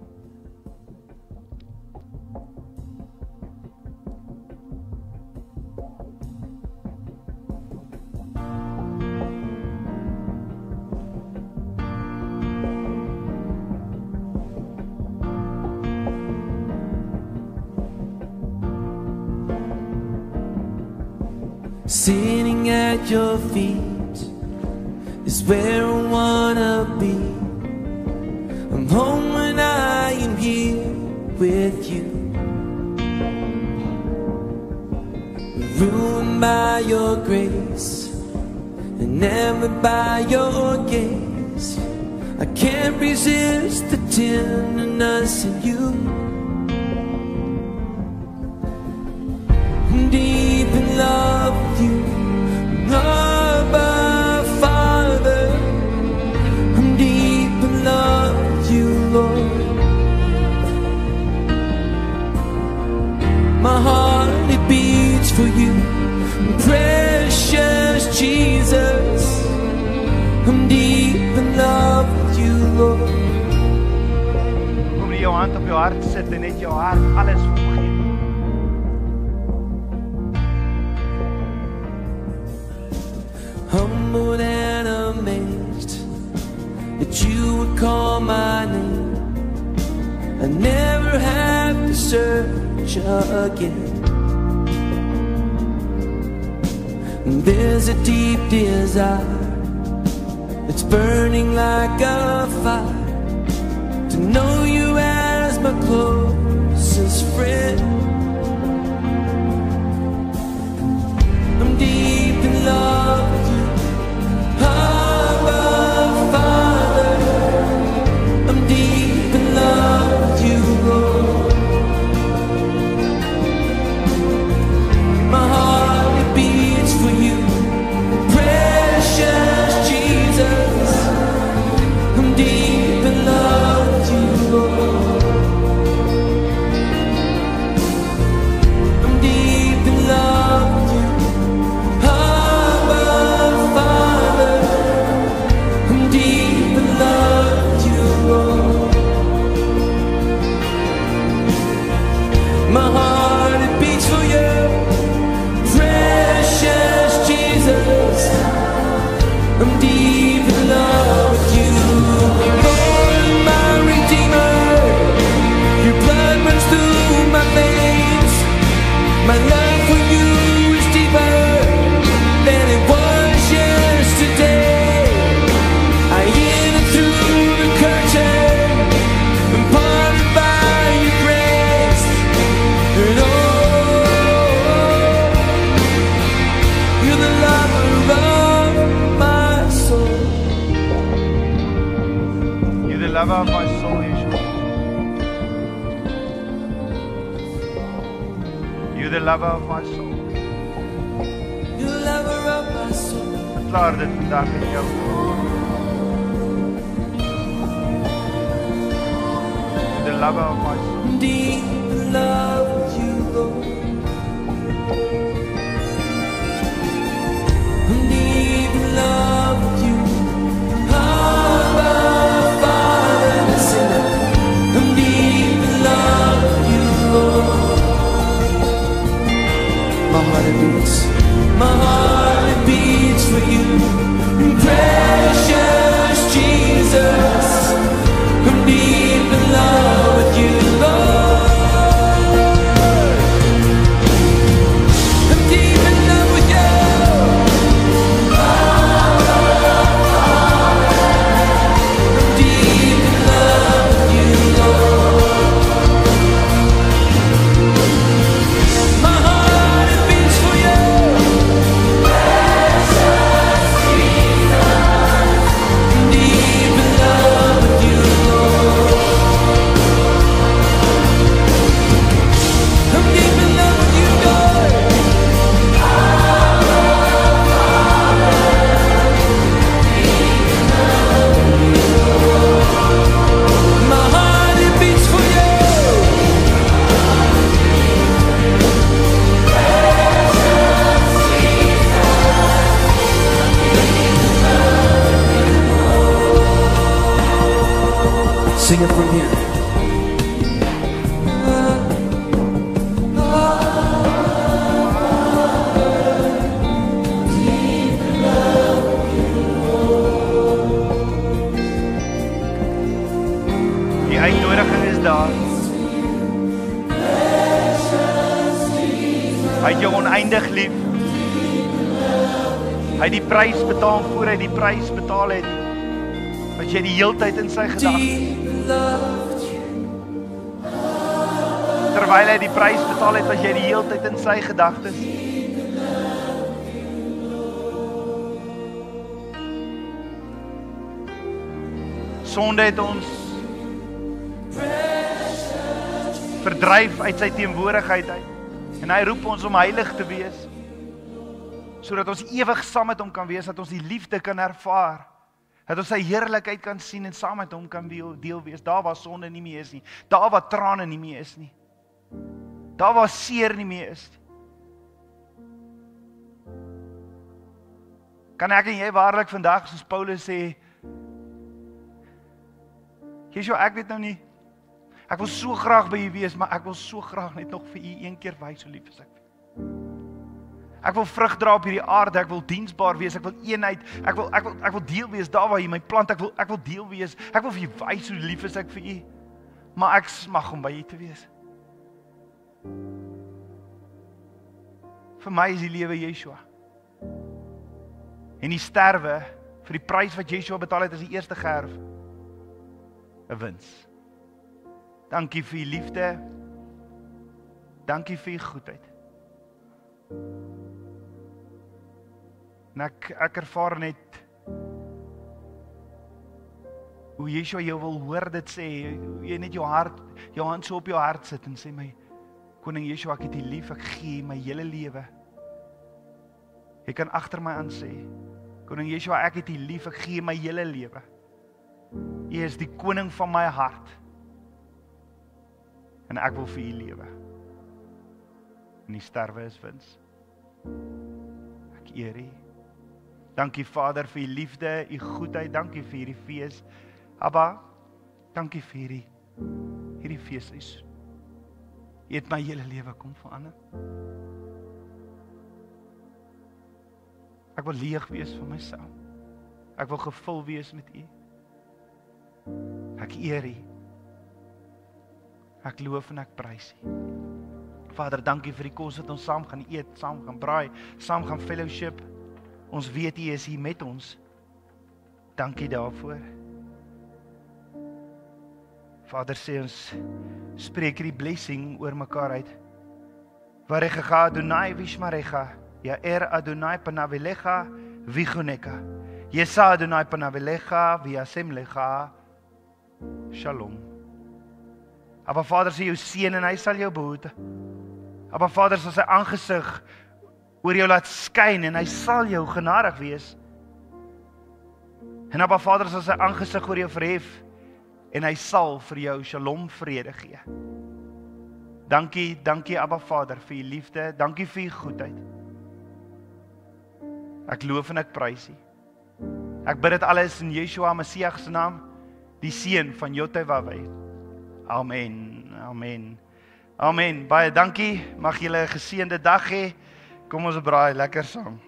Sitting at your feet is where I wanna be. I'm home when I am here with you. Ruined by your grace and never by your gaze. I can't resist the tenderness in you. I'm deep in love with you, Abba Father. I'm deep in love with you, Lord. My heart, it beats for you, precious Jesus. I'm deep in love with you, Lord. Kom jy jou hand op jou hart sit en net jou hart alles vergeet. Humbled and amazed that you would call my name. I never have to search again. And there's a deep desire that's burning like a fire to know you as my closest friend. I'm deep in love with you, Abba Father. I'm deep in love with you, Lord. My heart, it beats for you, precious Jesus. I'm lover of my soul, Yeshua. You're the lover of my soul. You're the lover of my soul. Verklaar dit vandag in jou. You're the lover of my soul. Deep in love with you, Lord. Deep in love with you. Abba, Father, listen up. I'm deep in love with you, Lord. My heart it beats. My heart it beats for you. Precious Jesus. I'm deep in love with you, Lord. I'm deep in love with you. I'm deep in love with you, Lord. My heart it beats for you. Precious Jesus. I'm deep in love with you, Lord. I'm deep in love with you, Lord. My heart it beats for you. Sing it from here. Die uitnodiging is daar. Hy het jou oneindig lief. Hy het die prys betaal voor hy die prys betaal het. Was jy die heeltyd in sy gedagtes? Deep in love with you. Terwyl hy die prys betaal het, was jy die heeltyd in sy gedagtes. Sonde het ons verdryf uit sy teenwoordigheid uit. En hy roep ons om heilig te wees, sodat ons ewig saam met hom kan wees, dat ons die liefde kan ervaar, dat ons sy heerlikheid kan sien en saam met hom kan deel wees, daar waar sonde nie meer is nie, daar waar trane nie meer is nie, daar waar seer nie meer is nie. Kan ek en jy waarlik vandag, soos Paulus sê, Yeshua, ek weet nou nie, ek wil so graag by u wees, maar ek wil so graag net nog vir u een keer wys hoe lief is ek. Ek wil vrug dra op hierdie aarde, ek wil diensbaar wees, ek wil eenheid, ek wil deel wees daar waar jy my plant, ek wil deel wees, ek wil vir u wys hoe lief is ek vir u, maar ek smag om by u te wees. Vir my is die lewe Yeshua. En die sterwe, vir die prys wat Yeshua betaal het as die eerste gerf, 'n wins. Dankie vir u liefde. Dankie vir u goedheid. En ek ervaar net hoe Yeshua jou wil hoor dit sê, hoe jy net jou hand so op jou hart sit en sê my, Koning Yeshua, ek het u lief, ek gee my hele lewe. Jy kan agter my aan sê, Koning Yeshua, ek het u lief, ek gee my hele lewe. U is die koning van my hart. En ek wil vir u lewe. En die sterwe is wins. Ek eer u. Dankie Vader vir u liefde, u goedheid, dankie vir hierdie fees. Abba, dankie vir hierdie feeshuis. U het my hele lewe kom verander. Ek wil leeg wees van myself. Ek wil gevul wees met u. Ek eer u. Ek loof en ek prys u. Vader, dankie vir die kos wat ons saam gaan eet, saam gaan braai, saam gaan fellowship. Ons weet u is hier met ons. Dankie daarvoor. Vader, sê ons, spreek hierdie blessing oor mekaar uit. Varecha Adonai vishmarecha, Yair Adonai panavilecha vichuneka. Yesa Adonai panavilecha viasem lecha Shalom. Abba Vader sê jou seën en hy sal jou behoed. Abba Vader sal sy aangesig oor jou laat skyn en hy sal jou genadig wees. En Abba Vader sal sy aangesig oor jou verhef en hy sal vir jou shalom vrede gee. Dankie Abba Vader vir u liefde, dankie vir u goedheid. Ek loof en ek prys u. Ek bid dit alles in Yeshua Messias se naam, die seun van Yotevaweh. Amen. Amen. Amen. Baie dankie. Mag julle 'n geseënde dag hê. Kom ons braai lekker saam.